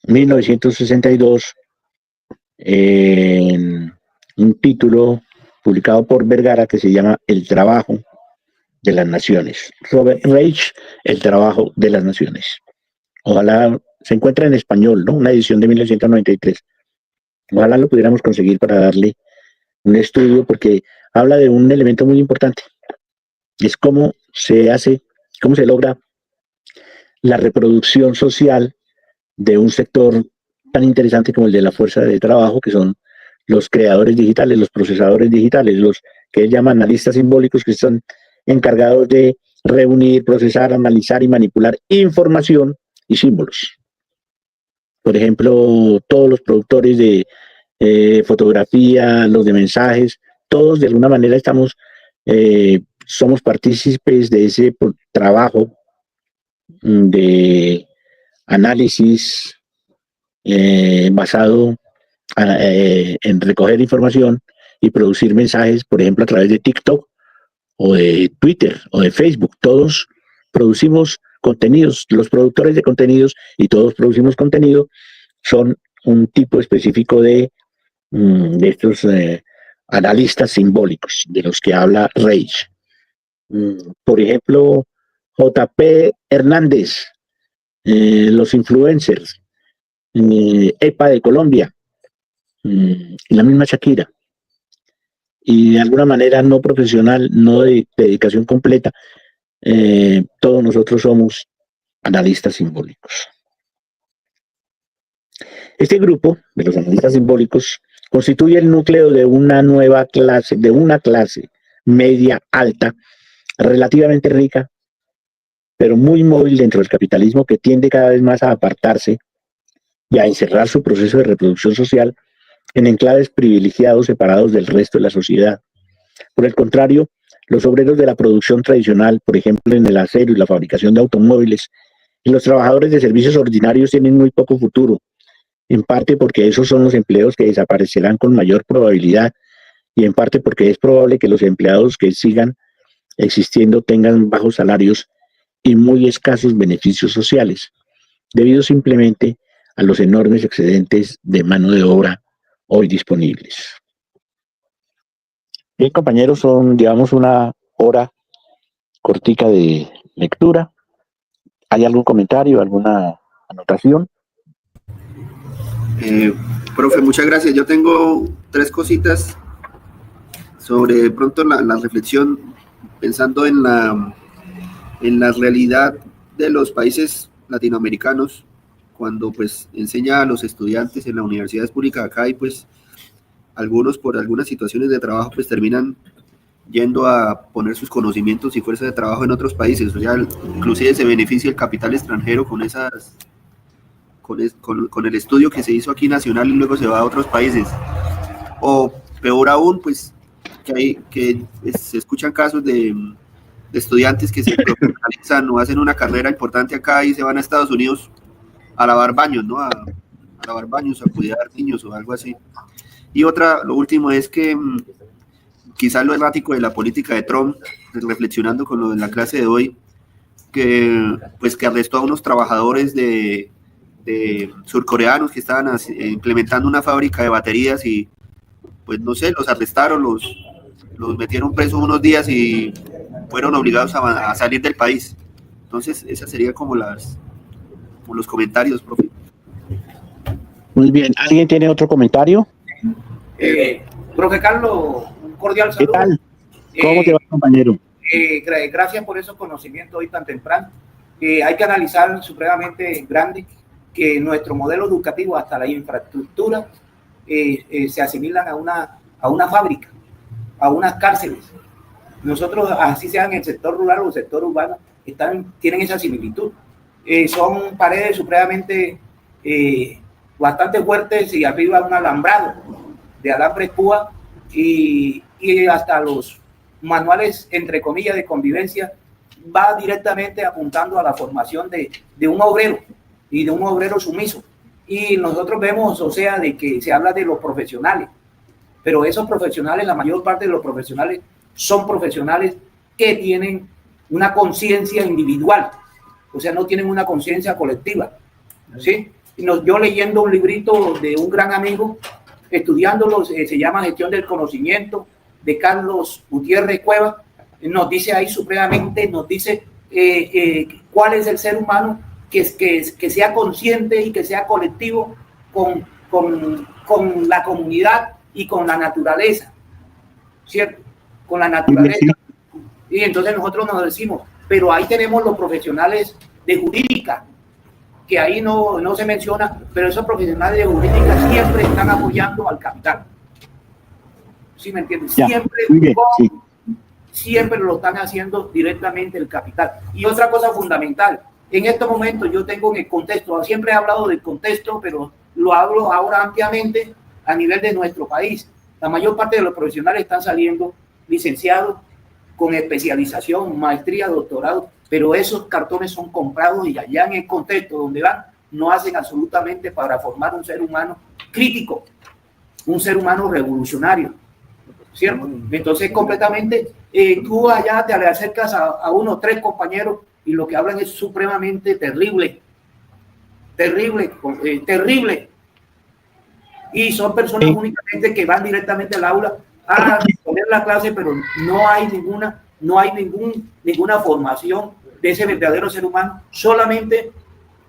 1962 en un título publicado por Vergara que se llama El trabajo de las naciones. Robert Reich, El trabajo de las naciones. Ojalá se encuentre en español, ¿no? Una edición de 1993. Ojalá lo pudiéramos conseguir para darle un estudio porque habla de un elemento muy importante. Es cómo se hace, cómo se logra la reproducción social de un sector tan interesante como el de la fuerza de trabajo, que son los creadores digitales, los procesadores digitales, los que él llama analistas simbólicos, que están encargados de reunir, procesar, analizar y manipular información y símbolos. Por ejemplo, todos los productores de fotografía, los de mensajes, todos de alguna manera somos partícipes de ese trabajo de análisis basado en recoger información y producir mensajes, por ejemplo, a través de TikTok o de Twitter o de Facebook. Todos producimos contenidos, los productores de contenidos y todos producimos contenido, son un tipo específico de estos analistas simbólicos de los que habla Reich. Por ejemplo, JP Hernández, los influencers, EPA de Colombia, y la misma Shakira. Y de alguna manera no profesional, no de dedicación completa, todos nosotros somos analistas simbólicos. Este grupo de los analistas simbólicos constituye el núcleo de una nueva clase, de una clase media alta, relativamente rica, pero muy móvil dentro del capitalismo, que tiende cada vez más a apartarse y a encerrar su proceso de reproducción social en enclaves privilegiados separados del resto de la sociedad. Por el contrario, los obreros de la producción tradicional, por ejemplo en el acero y la fabricación de automóviles, y los trabajadores de servicios ordinarios tienen muy poco futuro, en parte porque esos son los empleos que desaparecerán con mayor probabilidad y en parte porque es probable que los empleados que sigan existiendo tengan bajos salarios y muy escasos beneficios sociales, debido simplemente a los enormes excedentes de mano de obra hoy disponibles. Bien, compañeros, llevamos una hora cortica de lectura. ¿Hay algún comentario, alguna anotación? Profe, muchas gracias. Yo tengo 3 cositas sobre de pronto la reflexión, pensando en la realidad de los países latinoamericanos, cuando pues enseña a los estudiantes en las universidades públicas acá, y pues algunos por algunas situaciones de trabajo pues terminan yendo a poner sus conocimientos y fuerza de trabajo en otros países. O sea, inclusive se beneficia el capital extranjero con el estudio que se hizo aquí nacional y luego se va a otros países. O peor aún, pues que se escuchan casos de estudiantes que se profesionalizan o hacen una carrera importante acá y se van a Estados Unidos a lavar baños, ¿no? A lavar baños, a cuidar niños o algo así. Y lo último es que quizás lo errático de la política de Trump, reflexionando con lo de la clase de hoy, que arrestó a unos trabajadores de surcoreanos que estaban implementando una fábrica de baterías y pues no sé, los arrestaron, los metieron presos unos días y fueron obligados a salir del país. Entonces esas serían como los comentarios, profe. Muy bien, ¿alguien tiene otro comentario? Profe Carlos, un cordial saludo. ¿Qué tal? ¿Cómo te va, compañero? Gracias por esos conocimientos hoy tan temprano. Hay que analizar supremamente grande que nuestro modelo educativo, hasta la infraestructura, se asimilan a una fábrica, a unas cárceles. Nosotros, así sea en el sector rural o el sector urbano, tienen esa similitud. Son paredes supremamente bastante fuertes y arriba un alambrado de alambre púa y hasta los manuales, entre comillas, de convivencia va directamente apuntando a la formación de un obrero y de un obrero sumiso. Y nosotros vemos, o sea, de que se habla de los profesionales, pero esos profesionales, la mayor parte de los profesionales son profesionales que tienen una conciencia individual, o sea, no tienen una conciencia colectiva, ¿sí? Yo leyendo un librito de un gran amigo, estudiándolo, se llama Gestión del Conocimiento, de Carlos Gutiérrez Cueva, nos dice ahí supremamente, nos dice cuál es el ser humano que sea consciente y que sea colectivo con la comunidad y con la naturaleza, ¿cierto? Con la naturaleza. Y entonces nosotros nos decimos, pero ahí tenemos los profesionales de jurídica, que ahí no se menciona, pero esos profesionales de jurídica siempre están apoyando al capital. ¿Sí me entiendes? Siempre lo están haciendo directamente el capital. Y otra cosa fundamental, En estos momentos yo tengo en el contexto, siempre he hablado del contexto, pero lo hablo ahora ampliamente a nivel de nuestro país. La mayor parte de los profesionales están saliendo licenciados con especialización, maestría, doctorado, pero esos cartones son comprados y allá en el contexto donde van no hacen absolutamente para formar un ser humano crítico, un ser humano revolucionario, ¿cierto? Entonces completamente, tú allá te le acercas a unos 3 compañeros y lo que hablan es supremamente terrible, terrible. Y son personas únicamente que van directamente al aula a poner la clase, pero no hay ninguna formación de ese verdadero ser humano. Solamente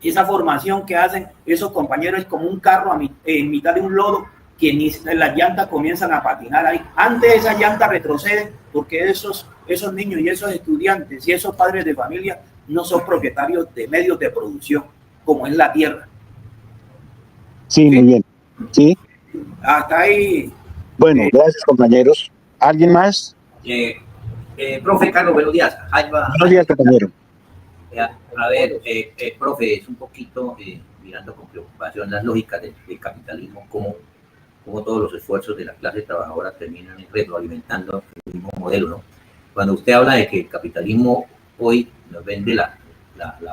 esa formación que hacen esos compañeros es como un carro en mitad de un lodo que ni las llantas comienzan a patinar ahí. Antes esas llantas retroceden porque esos niños y esos estudiantes y esos padres de familia no son propietarios de medios de producción, como es la tierra. Sí, muy bien. Sí. Hasta ahí. Bueno, gracias, compañeros. ¿Alguien más? Profe Carlos, buenos días. Buenos días, compañero. A ver, profe, es un poquito mirando con preocupación las lógicas del capitalismo, como todos los esfuerzos de la clase trabajadora terminan retroalimentando el mismo modelo, ¿no? Cuando usted habla de que el capitalismo hoy nos vende la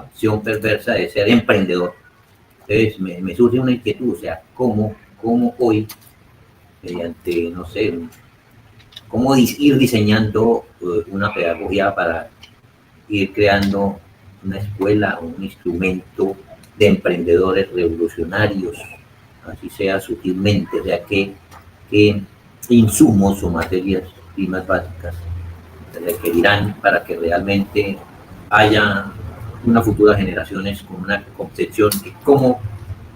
opción perversa de ser emprendedor, entonces me surge una inquietud, o sea, ¿cómo hoy, mediante, no sé, cómo ir diseñando una pedagogía para ir creando una escuela o un instrumento de emprendedores revolucionarios, así sea sutilmente, o sea, qué insumos o materias primas básicas se requerirán para que realmente haya unas futuras generaciones con una concepción de cómo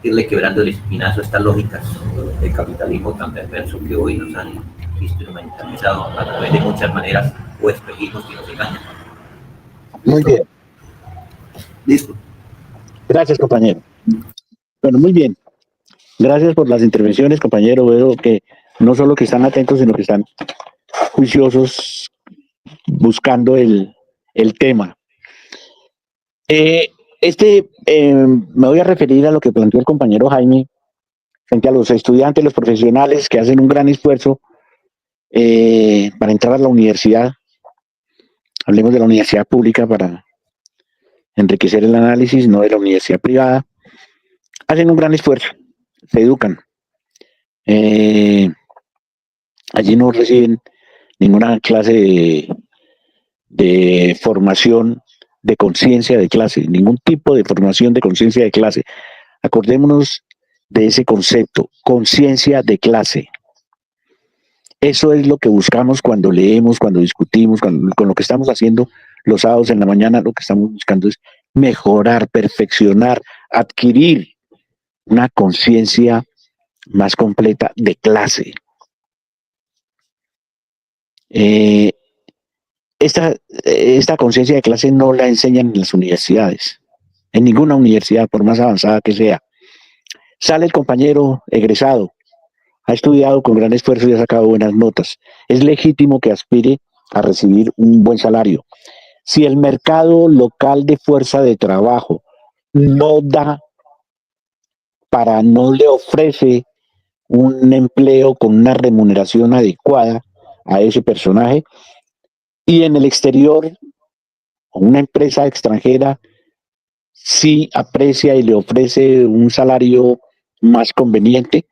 irle quebrando el espinazo a estas lógicas del capitalismo tan perverso que hoy nos han instrumentalizado a través de muchas maneras o espejismos que nos engañan. Muy bien. Listo. Gracias, compañero. Bueno, muy bien. Gracias por las intervenciones, compañero. Veo que no solo que están atentos, sino que están juiciosos buscando el tema. Me voy a referir a lo que planteó el compañero Jaime frente a los estudiantes, los profesionales que hacen un gran esfuerzo para entrar a la universidad. Hablemos de la universidad pública para enriquecer el análisis, no de la universidad privada. Hacen un gran esfuerzo, se educan. Allí no reciben ninguna clase de formación de conciencia de clase, ningún tipo de formación de conciencia de clase. Acordémonos de ese concepto, conciencia de clase. Eso es lo que buscamos cuando leemos, cuando discutimos, con lo que estamos haciendo los sábados en la mañana. Lo que estamos buscando es mejorar, perfeccionar, adquirir una conciencia más completa de clase. Esta conciencia de clase no la enseñan en las universidades, en ninguna universidad, por más avanzada que sea. Sale el compañero egresado, ha estudiado con gran esfuerzo y ha sacado buenas notas. Es legítimo que aspire a recibir un buen salario. Si el mercado local de fuerza de trabajo no le ofrece un empleo con una remuneración adecuada a ese personaje, y en el exterior una empresa extranjera sí aprecia y le ofrece un salario más conveniente,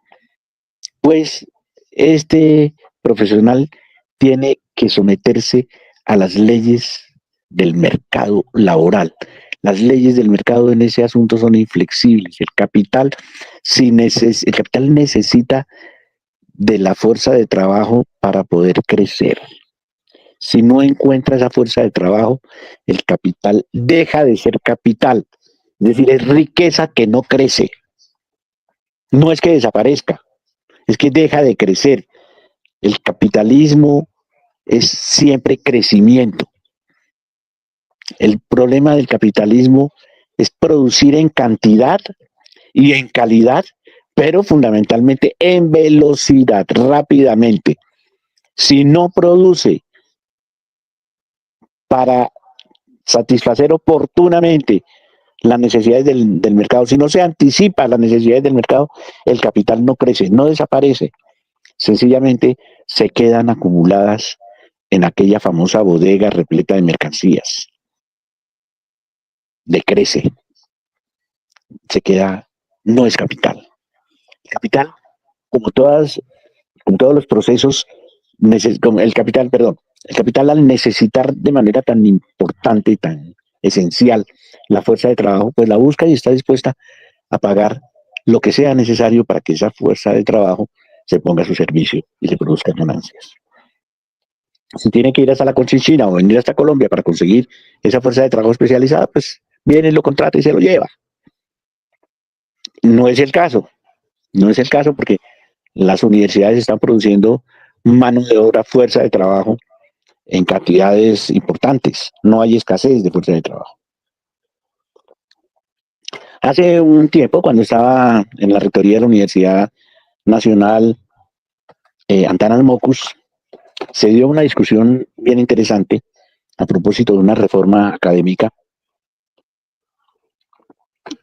pues este profesional tiene que someterse a las leyes del mercado laboral. Las leyes del mercado en ese asunto son inflexibles. El capital necesita de la fuerza de trabajo para poder crecer. Si no encuentra esa fuerza de trabajo, el capital deja de ser capital. Es decir, es riqueza que no crece. No es que desaparezca, es que deja de crecer. El capitalismo es siempre crecimiento. El problema del capitalismo es producir en cantidad y en calidad, pero fundamentalmente en velocidad, rápidamente. Si no produce para satisfacer oportunamente las necesidades del mercado, si no se anticipa las necesidades del mercado, el capital no crece, no desaparece, sencillamente se quedan acumuladas en aquella famosa bodega repleta de mercancías. Decrece, se queda, no es capital. El capital, como todos los procesos, el capital al necesitar de manera tan importante y tan esencial la fuerza de trabajo, pues la busca y está dispuesta a pagar lo que sea necesario para que esa fuerza de trabajo se ponga a su servicio y se produzcan ganancias. Si tiene que ir hasta la Conchinchina o venir hasta Colombia para conseguir esa fuerza de trabajo especializada, pues viene, lo contrata y se lo lleva. No es el caso, porque las universidades están produciendo mano de obra, fuerza de trabajo en cantidades importantes. No hay escasez de fuerza de trabajo. Hace un tiempo, cuando estaba en la rectoría de la Universidad Nacional Antanas Mocus, se dio una discusión bien interesante a propósito de una reforma académica.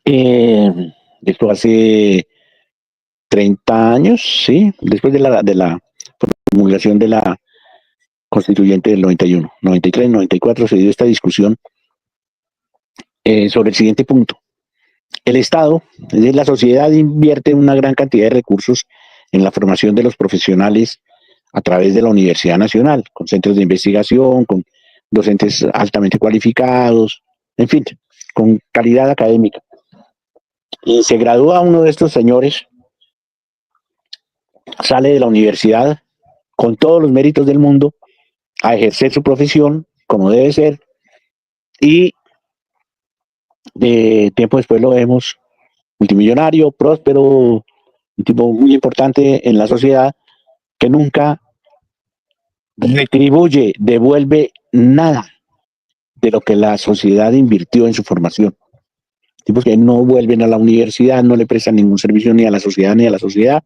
Esto hace 30 años, ¿sí? Después de la promulgación de la Constituyente del 91, 93, 94, se dio esta discusión sobre el siguiente punto. El Estado, es decir, la sociedad, invierte una gran cantidad de recursos en la formación de los profesionales a través de la Universidad Nacional, con centros de investigación, con docentes altamente cualificados, en fin, con calidad académica. Y se gradúa uno de estos señores, sale de la universidad con todos los méritos del mundo a ejercer su profesión como debe ser, y de tiempo después lo vemos multimillonario, próspero, un tipo muy importante en la sociedad, que nunca retribuye, devuelve nada de lo que la sociedad invirtió en su formación. Tipos que no vuelven a la universidad, no le prestan ningún servicio ni a la sociedad,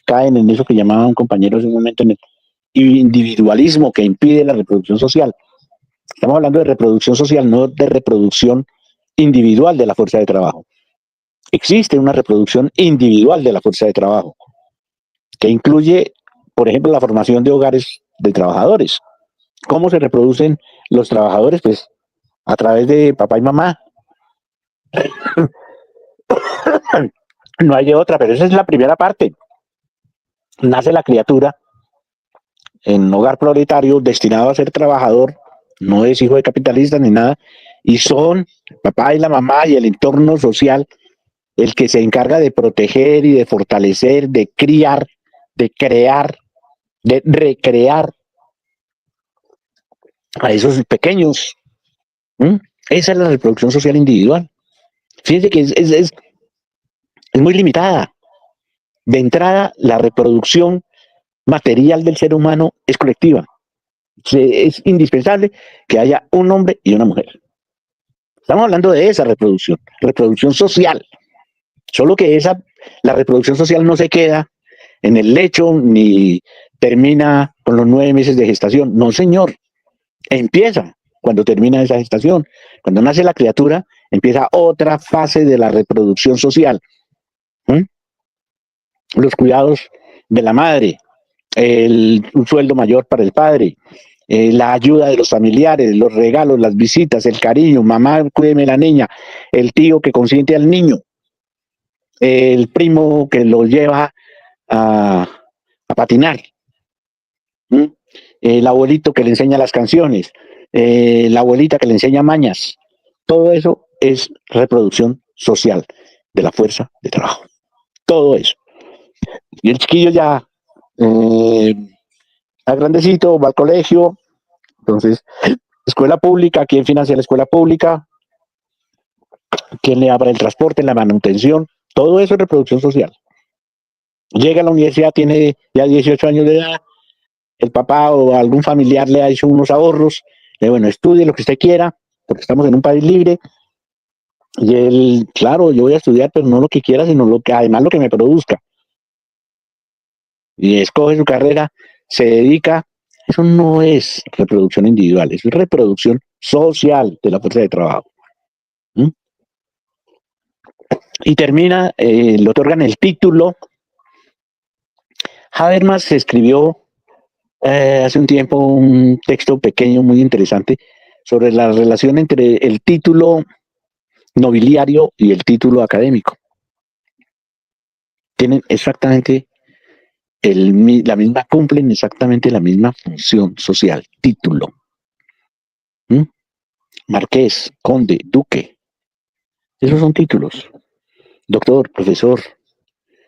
caen en eso que llamaban un compañero en un momento, en el individualismo que impide la reproducción social. Estamos hablando de reproducción social, no de reproducción individual de la fuerza de trabajo. Existe una reproducción individual de la fuerza de trabajo, que incluye, por ejemplo, la formación de hogares de trabajadores. ¿Cómo se reproducen los trabajadores? Pues a través de papá y mamá. No hay de otra, pero esa es la primera parte. Nace la criatura en un hogar proletario destinado a ser trabajador, no es hijo de capitalistas ni nada, y son papá y la mamá y el entorno social el que se encarga de proteger y de fortalecer, de criar, de crear, de recrear a esos pequeños. Esa es la reproducción social individual. Fíjense que es muy limitada. De entrada, la reproducción material del ser humano es colectiva. Es indispensable que haya un hombre y una mujer. Estamos hablando de esa reproducción social. Solo que la reproducción social no se queda en el lecho ni termina con los 9 meses de gestación. No, señor. Empieza cuando termina esa gestación. Cuando nace la criatura, empieza otra fase de la reproducción social. Los cuidados de la madre, un sueldo mayor para el padre, la ayuda de los familiares, los regalos, las visitas, el cariño, mamá, cuídeme la niña, el tío que consiente al niño, el primo que lo lleva a patinar, el abuelito que le enseña las canciones, la abuelita que le enseña mañas. Todo eso es reproducción social de la fuerza de trabajo. Todo eso. Y el chiquillo ya está grandecito, va al colegio. Entonces, escuela pública, ¿quién financia la escuela pública? ¿Quién le abra el transporte, la manutención? Todo eso es reproducción social. Llega a la universidad, tiene ya 18 años de edad, el papá o algún familiar le ha hecho unos ahorros, bueno, estudie lo que usted quiera, porque estamos en un país libre. Y él, claro, yo voy a estudiar, pero no lo que quiera, sino además lo que me produzca. Y escoge su carrera, se dedica. Eso no es reproducción individual, es reproducción social de la fuerza de trabajo. y termina, le otorgan el título. Habermas escribió hace un tiempo un texto pequeño muy interesante sobre la relación entre el título nobiliario y el título académico. Tienen exactamente la misma, cumplen exactamente la misma función social, título. ¿Mm? Marqués, conde, duque, esos son títulos. Doctor, profesor,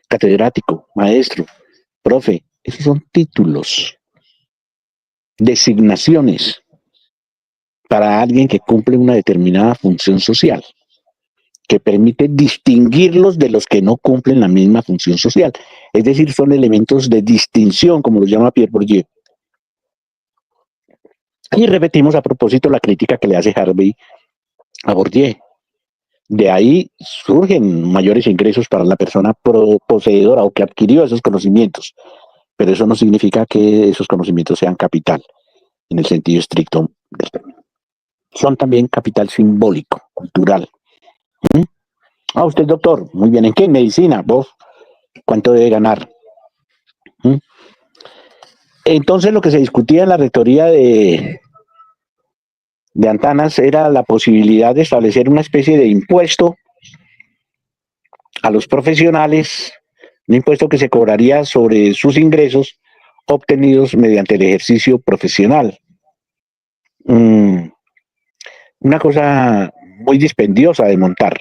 catedrático, maestro, profe, esos son títulos, designaciones para alguien que cumple una determinada función social, que permite distinguirlos de los que no cumplen la misma función social. Es decir, son elementos de distinción, como los llama Pierre Bourdieu. Y repetimos a propósito la crítica que le hace Harvey a Bourdieu. De ahí surgen mayores ingresos para la persona poseedora o que adquirió esos conocimientos, pero eso no significa que esos conocimientos sean capital, en el sentido estricto del término. Son también capital simbólico, cultural. ¿Mm? Ah, usted doctor, muy bien, ¿en qué? En medicina, vos, ¿cuánto debe ganar? ¿Mm? Entonces lo que se discutía en la rectoría de Antanas era la posibilidad de establecer una especie de impuesto a los profesionales, un impuesto que se cobraría sobre sus ingresos obtenidos mediante el ejercicio profesional. Una cosa muy dispendiosa de montar,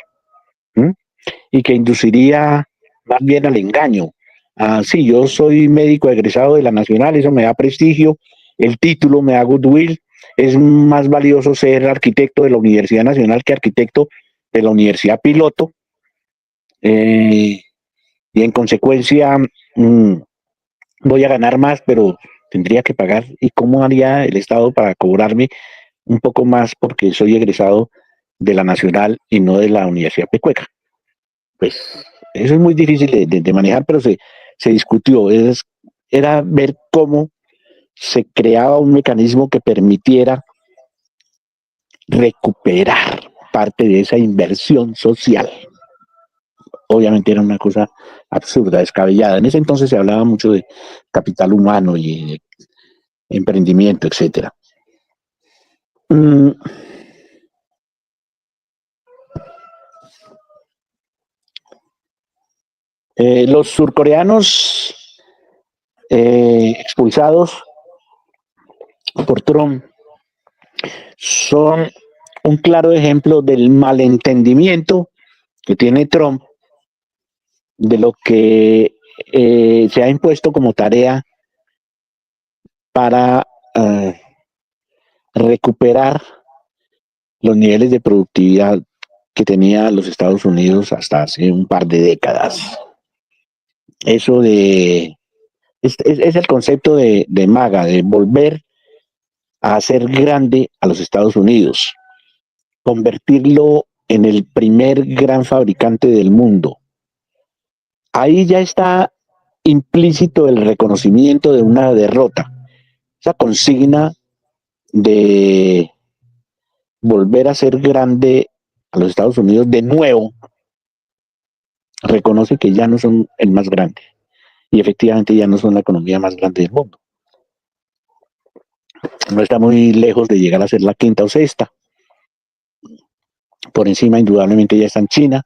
y que induciría más bien al engaño. Sí, yo soy médico egresado de la Nacional, eso me da prestigio, el título me da goodwill, es más valioso ser arquitecto de la Universidad Nacional que arquitecto de la Universidad Piloto, y en consecuencia voy a ganar más, pero tendría que pagar. ¿Y cómo haría el Estado para cobrarme un poco más porque soy egresado de la Nacional y no de la Universidad Pecueca? Pues eso es muy difícil de manejar, pero se discutió. Era ver cómo se creaba un mecanismo que permitiera recuperar parte de esa inversión social. Obviamente era una cosa absurda, descabellada. En ese entonces se hablaba mucho de capital humano y de emprendimiento, etcétera. Los surcoreanos expulsados por Trump son un claro ejemplo del malentendimiento que tiene Trump de lo que se ha impuesto como tarea para recuperar los niveles de productividad que tenía los Estados Unidos hasta hace un par de décadas. Eso es el concepto de MAGA, de volver a hacer grande a los Estados Unidos, convertirlo en el primer gran fabricante del mundo. Ahí ya está implícito el reconocimiento de una derrota. Esa consigna de volver a ser grande a los Estados Unidos de nuevo reconoce que ya no son el más grande y efectivamente ya no son la economía más grande del mundo. No está muy lejos de llegar a ser la quinta o sexta. Por encima indudablemente ya está en China.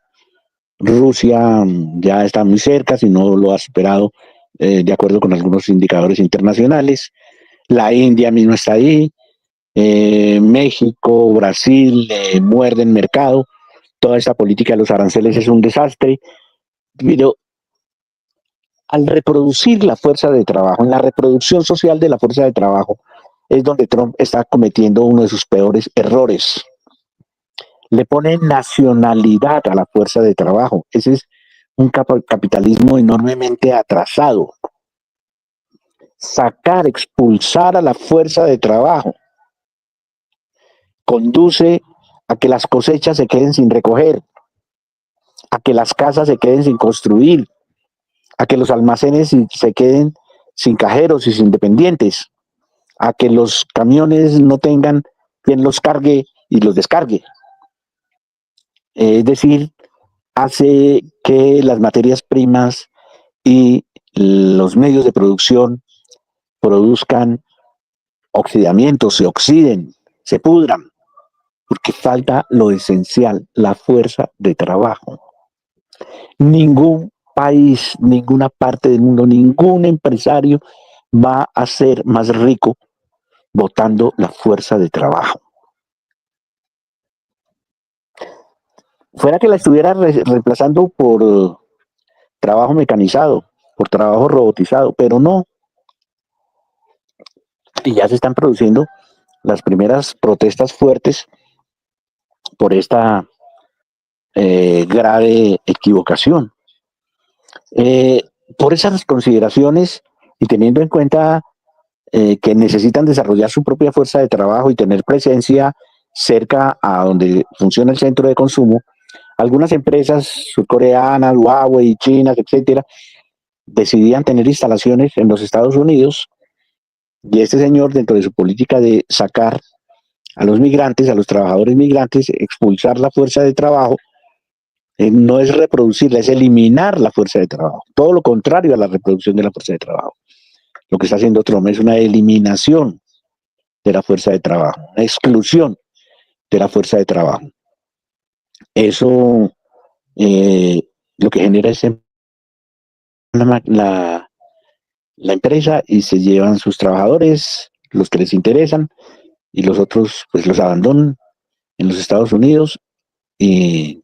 Rusia ya está muy cerca, si no lo ha superado de acuerdo con algunos indicadores internacionales. La India misma está ahí. México, Brasil muerden mercado. Toda esta política de los aranceles es un desastre. Pero al reproducir la fuerza de trabajo, en la reproducción social de la fuerza de trabajo, es donde Trump está cometiendo uno de sus peores errores. Le pone nacionalidad a la fuerza de trabajo. Ese es un capitalismo enormemente atrasado. Sacar, expulsar a la fuerza de trabajo conduce a que las cosechas se queden sin recoger, a que las casas se queden sin construir, a que los almacenes se queden sin cajeros y sin dependientes, a que los camiones no tengan quien los cargue y los descargue. Es decir, hace que las materias primas y los medios de producción produzcan oxidamiento, se oxiden, se pudran, porque falta lo esencial, la fuerza de trabajo. Ningún país, ninguna parte del mundo, ningún empresario va a ser más rico botando la fuerza de trabajo. Fuera que la estuviera reemplazando por trabajo mecanizado, por trabajo robotizado, pero no. Y ya se están produciendo las primeras protestas fuertes por esta grave equivocación. Por esas consideraciones y teniendo en cuenta que necesitan desarrollar su propia fuerza de trabajo y tener presencia cerca a donde funciona el centro de consumo, algunas empresas surcoreanas, Huawei, chinas, etcétera, decidían tener instalaciones en los Estados Unidos y este señor, dentro de su política de sacar a los migrantes, a los trabajadores migrantes, expulsar la fuerza de trabajo, no es reproducirla, es eliminar la fuerza de trabajo. Todo lo contrario a la reproducción de la fuerza de trabajo. Lo que está haciendo Trump es una eliminación de la fuerza de trabajo, una exclusión de la fuerza de trabajo. Eso lo que genera es la empresa y se llevan sus trabajadores, los que les interesan, y los otros pues los abandonan en los Estados Unidos y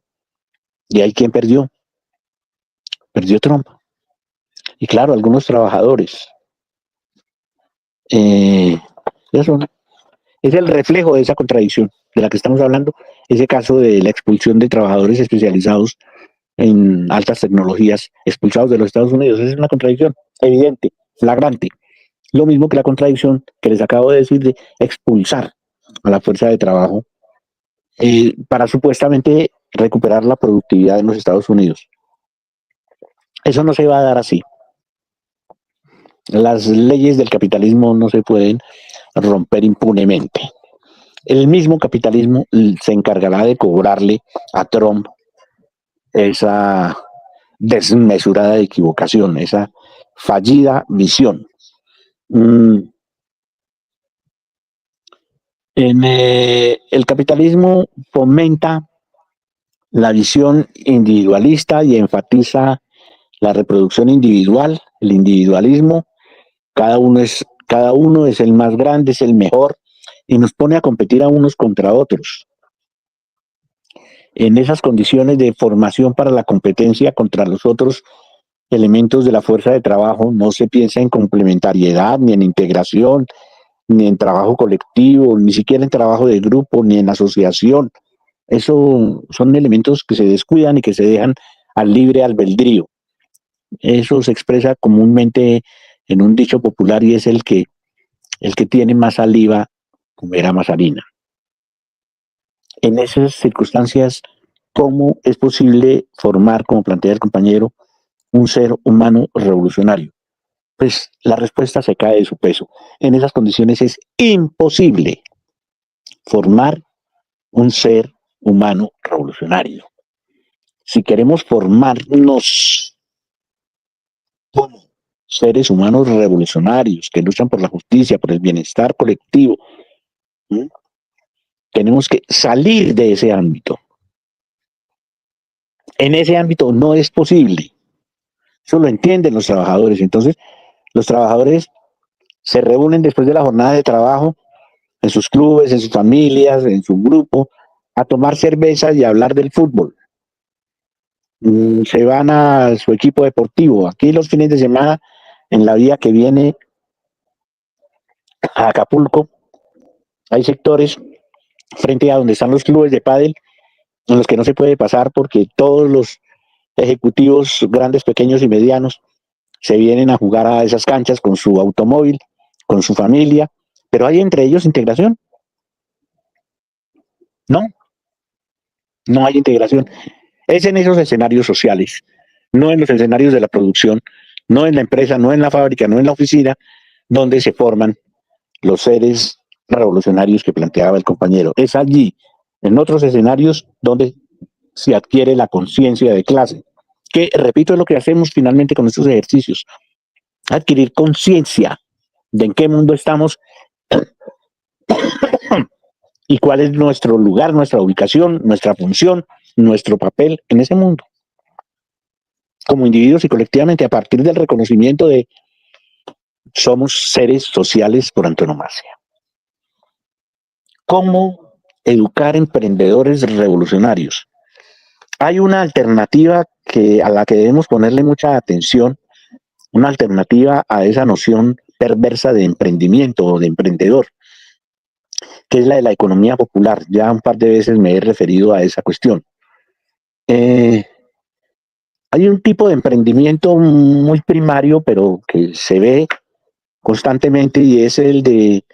hay quien perdió Trump. Y claro, algunos trabajadores. Eso es el reflejo de esa contradicción de la que estamos hablando, ese caso de la expulsión de trabajadores especializados en altas tecnologías, expulsados de los Estados Unidos. Esa es una contradicción evidente, flagrante. Lo mismo que la contradicción que les acabo de decir de expulsar a la fuerza de trabajo para supuestamente recuperar la productividad en los Estados Unidos. Eso no se va a dar así. Las leyes del capitalismo no se pueden romper impunemente. El mismo capitalismo se encargará de cobrarle a Trump esa desmesurada equivocación, esa fallida visión. El capitalismo fomenta la visión individualista y enfatiza la reproducción individual, el individualismo. Cada uno es el más grande, es el mejor, y nos pone a competir a unos contra otros. En esas condiciones de formación para la competencia contra los otros elementos de la fuerza de trabajo, no se piensa en complementariedad, ni en integración, ni en trabajo colectivo, ni siquiera en trabajo de grupo, ni en asociación. Eso son elementos que se descuidan y que se dejan al libre albedrío. Eso se expresa comúnmente en un dicho popular y es el que tiene más saliva comerá más harina. En esas circunstancias, ¿cómo es posible formar, como plantea el compañero, un ser humano revolucionario? Pues la respuesta se cae de su peso. En esas condiciones es imposible formar un ser humano revolucionario. Si queremos formarnos como seres humanos revolucionarios que luchan por la justicia, por el bienestar colectivo, tenemos que salir de ese ámbito. En ese ámbito no es posible. Eso lo entienden los trabajadores. Entonces, los trabajadores se reúnen después de la jornada de trabajo en sus clubes, en sus familias, en su grupo, a tomar cerveza y a hablar del fútbol. Se van a su equipo deportivo. Aquí los fines de semana, en la vía que viene a Acapulco, hay sectores frente a donde están los clubes de pádel en los que no se puede pasar porque todos los ejecutivos grandes, pequeños y medianos se vienen a jugar a esas canchas con su automóvil, con su familia, pero hay entre ellos integración. No hay integración. Es en esos escenarios sociales, no en los escenarios de la producción, no en la empresa, no en la fábrica, no en la oficina, donde se forman los seres revolucionarios que planteaba el compañero. Es allí, en otros escenarios, donde se adquiere la conciencia de clase, que, repito, es lo que hacemos finalmente con estos ejercicios, adquirir conciencia de en qué mundo estamos y cuál es nuestro lugar, nuestra ubicación, nuestra función, nuestro papel en ese mundo, como individuos y colectivamente, a partir del reconocimiento de somos seres sociales por antonomasia. ¿Cómo educar emprendedores revolucionarios? Hay una alternativa a la que debemos ponerle mucha atención, una alternativa a esa noción perversa de emprendimiento o de emprendedor, que es la de la economía popular. Ya un par de veces me he referido a esa cuestión. Hay un tipo de emprendimiento muy primario, pero que se ve constantemente, y es el de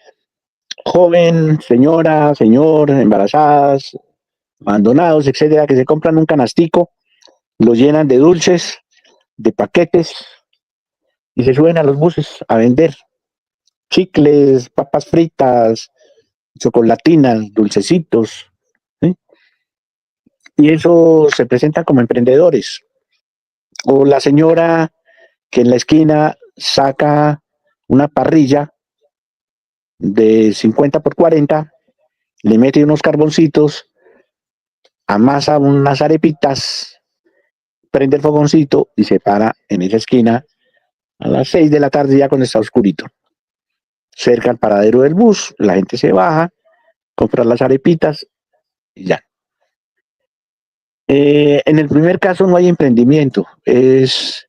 joven, señora, señor, embarazadas, abandonados, etcétera, que se compran un canastico, lo llenan de dulces, de paquetes, y se suben a los buses a vender chicles, papas fritas, chocolatinas, dulcecitos, ¿sí? Y eso se presenta como emprendedores. O la señora que en la esquina saca una parrilla de 50 por 40, le mete unos carboncitos, amasa unas arepitas, prende el fogoncito y se para en esa esquina a las 6 de la tarde ya cuando está oscurito. Cerca al paradero del bus, la gente se baja, compra las arepitas y ya. En el primer caso no hay emprendimiento, es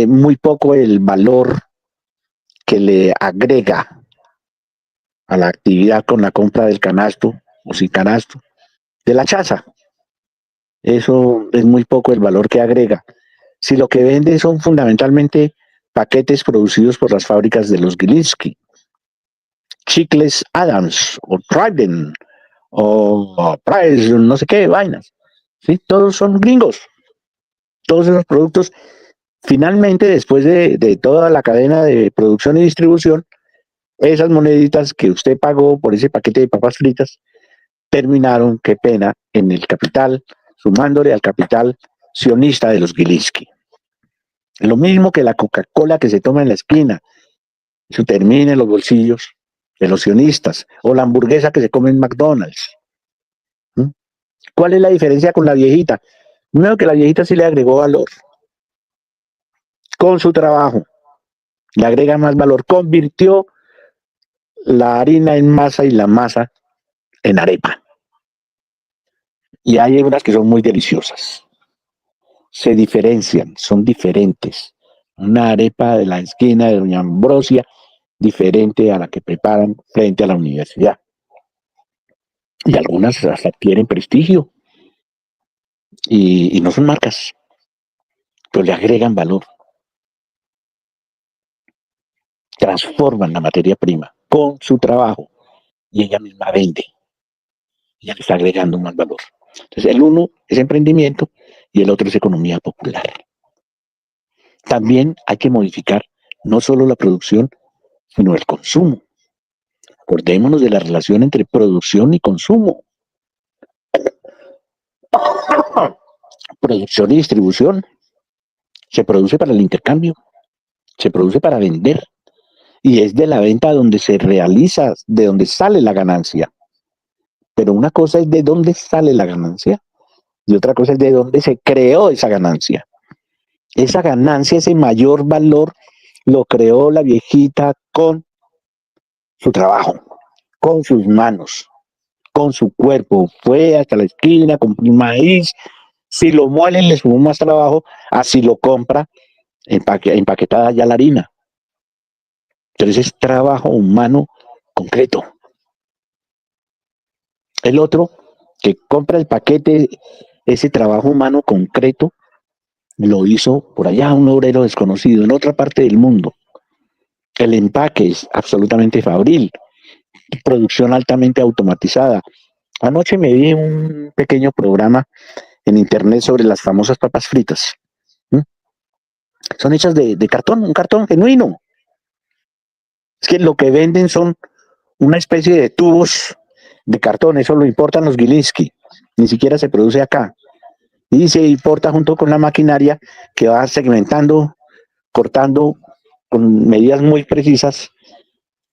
muy poco el valor que le agrega a la actividad con la compra del canasto o sin canasto, de la chaza. Eso es muy poco el valor que agrega. Si lo que vende son fundamentalmente paquetes producidos por las fábricas de los Gilinski, chicles Adams o Trident o Price, no sé qué vainas, ¿sí? Todos son gringos. Todos esos productos, finalmente, después de toda la cadena de producción y distribución, esas moneditas que usted pagó por ese paquete de papas fritas terminaron, qué pena, en el capital, sumándole al capital sionista de los Gilinski. Lo mismo que la Coca-Cola que se toma en la esquina, eso termina en los bolsillos de los sionistas, o la hamburguesa que se come en McDonald's. ¿Mm? ¿Cuál es la diferencia con la viejita? Primero que la viejita sí le agregó valor con su trabajo, le agrega más valor, convirtió la harina en masa y la masa en arepa. Y hay unas que son muy deliciosas. Se diferencian, son diferentes. Una arepa de la esquina de Doña Ambrosia, diferente a la que preparan frente a la universidad. Y algunas hasta adquieren prestigio. Y no son marcas, pero le agregan valor. Transforman la materia prima con su trabajo y ella misma vende. Ya le está agregando más valor. Entonces, el uno es emprendimiento y el otro es economía popular. También hay que modificar no solo la producción, sino el consumo. Acordémonos de la relación entre producción y consumo. Producción y distribución. Se produce para el intercambio, se produce para vender, y es de la venta donde se realiza, de donde sale la ganancia. Pero una cosa es de dónde sale la ganancia y otra cosa es de dónde se creó esa ganancia. Esa ganancia, ese mayor valor, lo creó la viejita con su trabajo, con sus manos, con su cuerpo. Fue hasta la esquina, compró un maíz. Si lo muelen, le sumó más trabajo. Así lo compra empaquetada ya la harina. Entonces es trabajo humano concreto. El otro, que compra el paquete, ese trabajo humano concreto, lo hizo por allá un obrero desconocido en otra parte del mundo. El empaque es absolutamente fabril, producción altamente automatizada. Anoche me vi un pequeño programa en internet sobre las famosas papas fritas. ¿Mm? Son hechas de cartón, un cartón genuino. Es que lo que venden son una especie de tubos de cartón, eso lo importan los Gilinski. ni siquiera se produce acá. Y se importa junto con la maquinaria que va segmentando, cortando con medidas muy precisas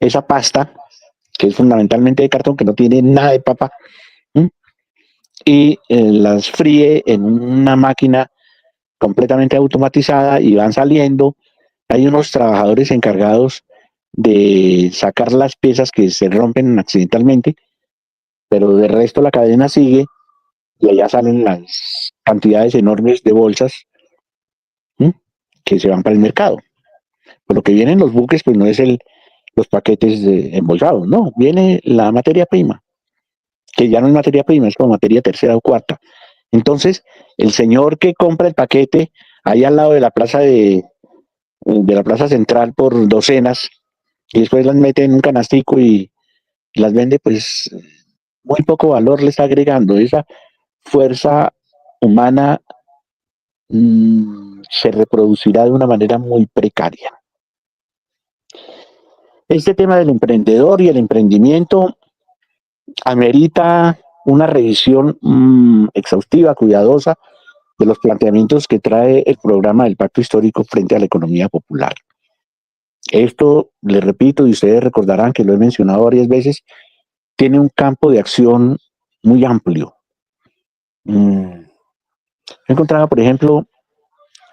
esa pasta, que es fundamentalmente de cartón, que no tiene nada de papa, ¿m? Y las fríe en una máquina completamente automatizada y van saliendo. Hay unos trabajadores encargados de sacar las piezas que se rompen accidentalmente, pero de resto la cadena sigue y allá salen las cantidades enormes de bolsas, ¿m? Que se van para el mercado. Por lo que vienen los buques, pues no es los paquetes embolsados, no, viene la materia prima, que ya no es materia prima, es como materia tercera o cuarta. Entonces, el señor que compra el paquete ahí al lado de la plaza de la plaza central por docenas y después las mete en un canastico y las vende, pues muy poco valor le está agregando. Esa fuerza humana se reproducirá de una manera muy precaria. Este tema del emprendedor y el emprendimiento amerita una revisión exhaustiva, cuidadosa, de los planteamientos que trae el programa del Pacto Histórico frente a la economía popular. Esto, le repito, y ustedes recordarán que lo he mencionado varias veces, tiene un campo de acción muy amplio. He encontrado, por ejemplo,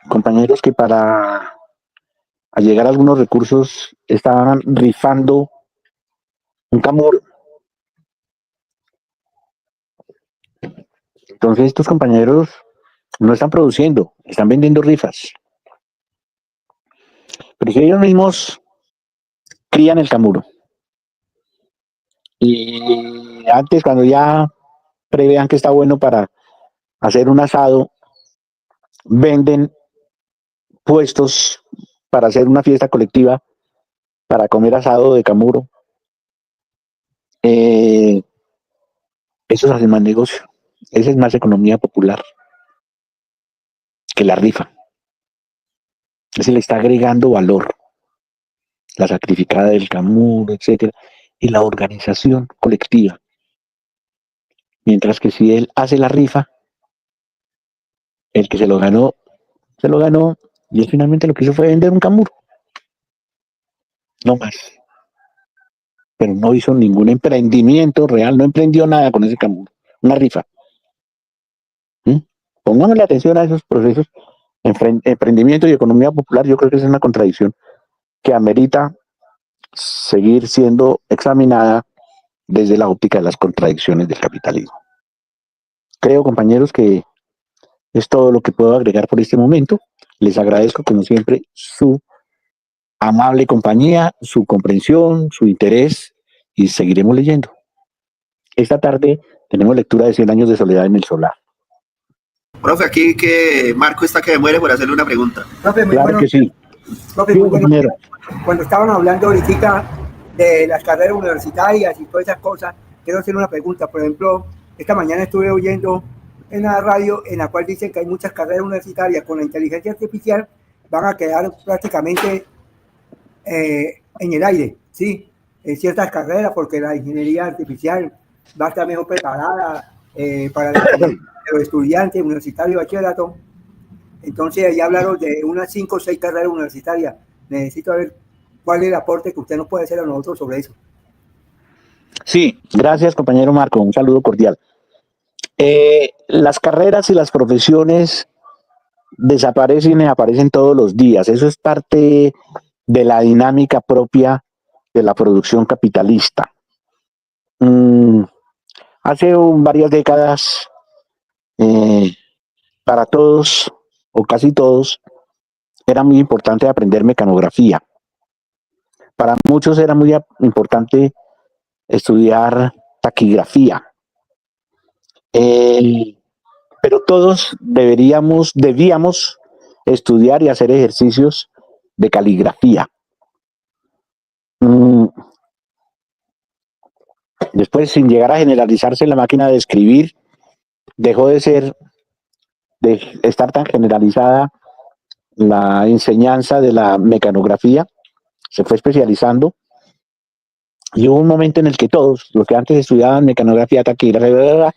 compañeros que para llegar a algunos recursos estaban rifando un camur. Entonces estos compañeros no están produciendo, están vendiendo rifas. Pero si ellos mismos crían el camuro y antes cuando ya prevean que está bueno para hacer un asado, venden puestos para hacer una fiesta colectiva, para comer asado de camuro, eso es hacer más negocio. Esa es más economía popular que la rifa. Ese le está agregando valor, la sacrificada del camuro, etcétera, y la organización colectiva. Mientras que si él hace la rifa, el que se lo ganó, y él finalmente lo que hizo fue vender un camuro. No más. Pero no hizo ningún emprendimiento real, no emprendió nada con ese camuro. Una rifa. Pongámosle atención a esos procesos. Emprendimiento y economía popular, yo creo que es una contradicción que amerita seguir siendo examinada desde la óptica de las contradicciones del capitalismo. Creo, compañeros, que es todo lo que puedo agregar por este momento. Les agradezco, como siempre, su amable compañía, su comprensión, su interés, y seguiremos leyendo. Esta tarde tenemos lectura de 100 años de soledad en el solar. Profe, aquí que Marco está que me muere por hacerle una pregunta. Profe, muy Claro bueno. que sí. Profe, muy bueno. Cuando estaban hablando ahorita de las carreras universitarias y todas esas cosas, quiero hacer una pregunta. Por ejemplo, esta mañana estuve oyendo en la radio en la cual dicen que hay muchas carreras universitarias con la inteligencia artificial van a quedar prácticamente en el aire, ¿sí? En ciertas carreras, porque la ingeniería artificial va a estar mejor preparada para los estudiantes universitarios y bachillerato. Entonces, ya hablaron de unas 5 o 6 carreras universitarias. Necesito ver cuál es el aporte que usted nos puede hacer a nosotros sobre eso. Sí, gracias, compañero Marco. Un saludo cordial. Las carreras y las profesiones desaparecen y aparecen todos los días. Eso es parte de la dinámica propia de la producción capitalista. Hace varias décadas, para todos o casi todos, era muy importante aprender mecanografía. Para muchos era muy importante estudiar taquigrafía. Pero todos debíamos estudiar y hacer ejercicios de caligrafía. Después, sin llegar a generalizarse la máquina de escribir, dejó de estar tan generalizada la enseñanza de la mecanografía, se fue especializando y hubo un momento en el que todos, los que antes estudiaban mecanografía, taquigrafía,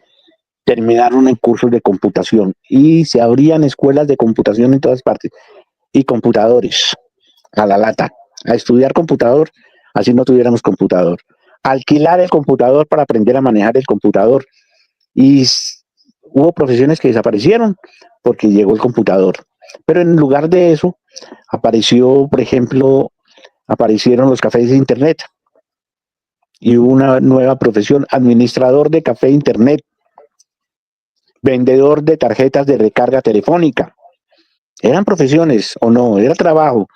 terminaron en cursos de computación y se abrían escuelas de computación en todas partes y computadores a la lata, a estudiar computador, así no tuviéramos computador, alquilar el computador para aprender a manejar el computador y hubo profesiones que desaparecieron porque llegó el computador, pero en lugar de eso apareció, por ejemplo, aparecieron los cafés de internet y hubo una nueva profesión, administrador de café internet, vendedor de tarjetas de recarga telefónica. Eran profesiones o no, era trabajo,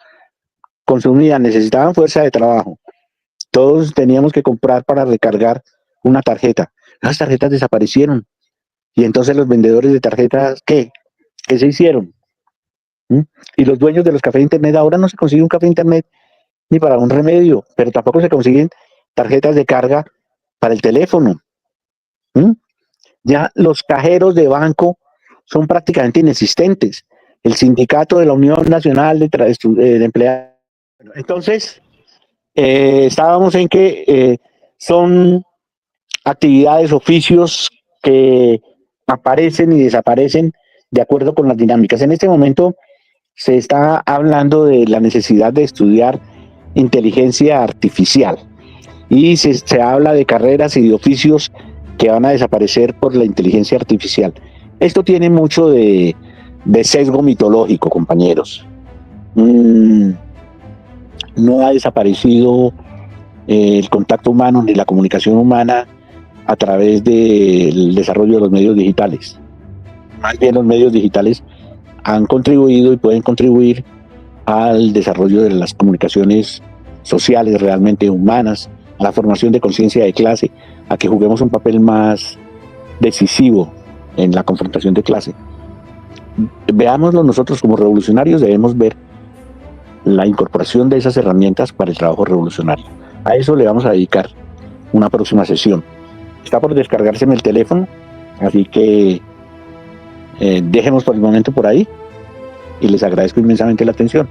consumían, necesitaban fuerza de trabajo. Todos teníamos que comprar para recargar una tarjeta. Las tarjetas desaparecieron. Y entonces los vendedores de tarjetas, ¿qué? ¿Qué se hicieron? ¿Mm? Y los dueños de los cafés de internet, ahora no se consigue un café de internet ni para un remedio, pero tampoco se consiguen tarjetas de carga para el teléfono. ¿Mm? Ya los cajeros de banco son prácticamente inexistentes. El sindicato de la Unión Nacional de Empleados. Entonces, estábamos en que son actividades, oficios que aparecen y desaparecen de acuerdo con las dinámicas. En este momento se está hablando de la necesidad de estudiar inteligencia artificial y se habla de carreras y de oficios que van a desaparecer por la inteligencia artificial. Esto tiene mucho de sesgo mitológico, compañeros. No ha desaparecido el contacto humano ni la comunicación humana a través del desarrollo de los medios digitales. Más bien los medios digitales han contribuido y pueden contribuir al desarrollo de las comunicaciones sociales realmente humanas, a la formación de conciencia de clase, a que juguemos un papel más decisivo en la confrontación de clase. Veámoslo nosotros como revolucionarios, debemos ver la incorporación de esas herramientas para el trabajo revolucionario. A eso le vamos a dedicar una próxima sesión. Está por descargarse en el teléfono, así que dejemos por el momento por ahí y les agradezco inmensamente la atención.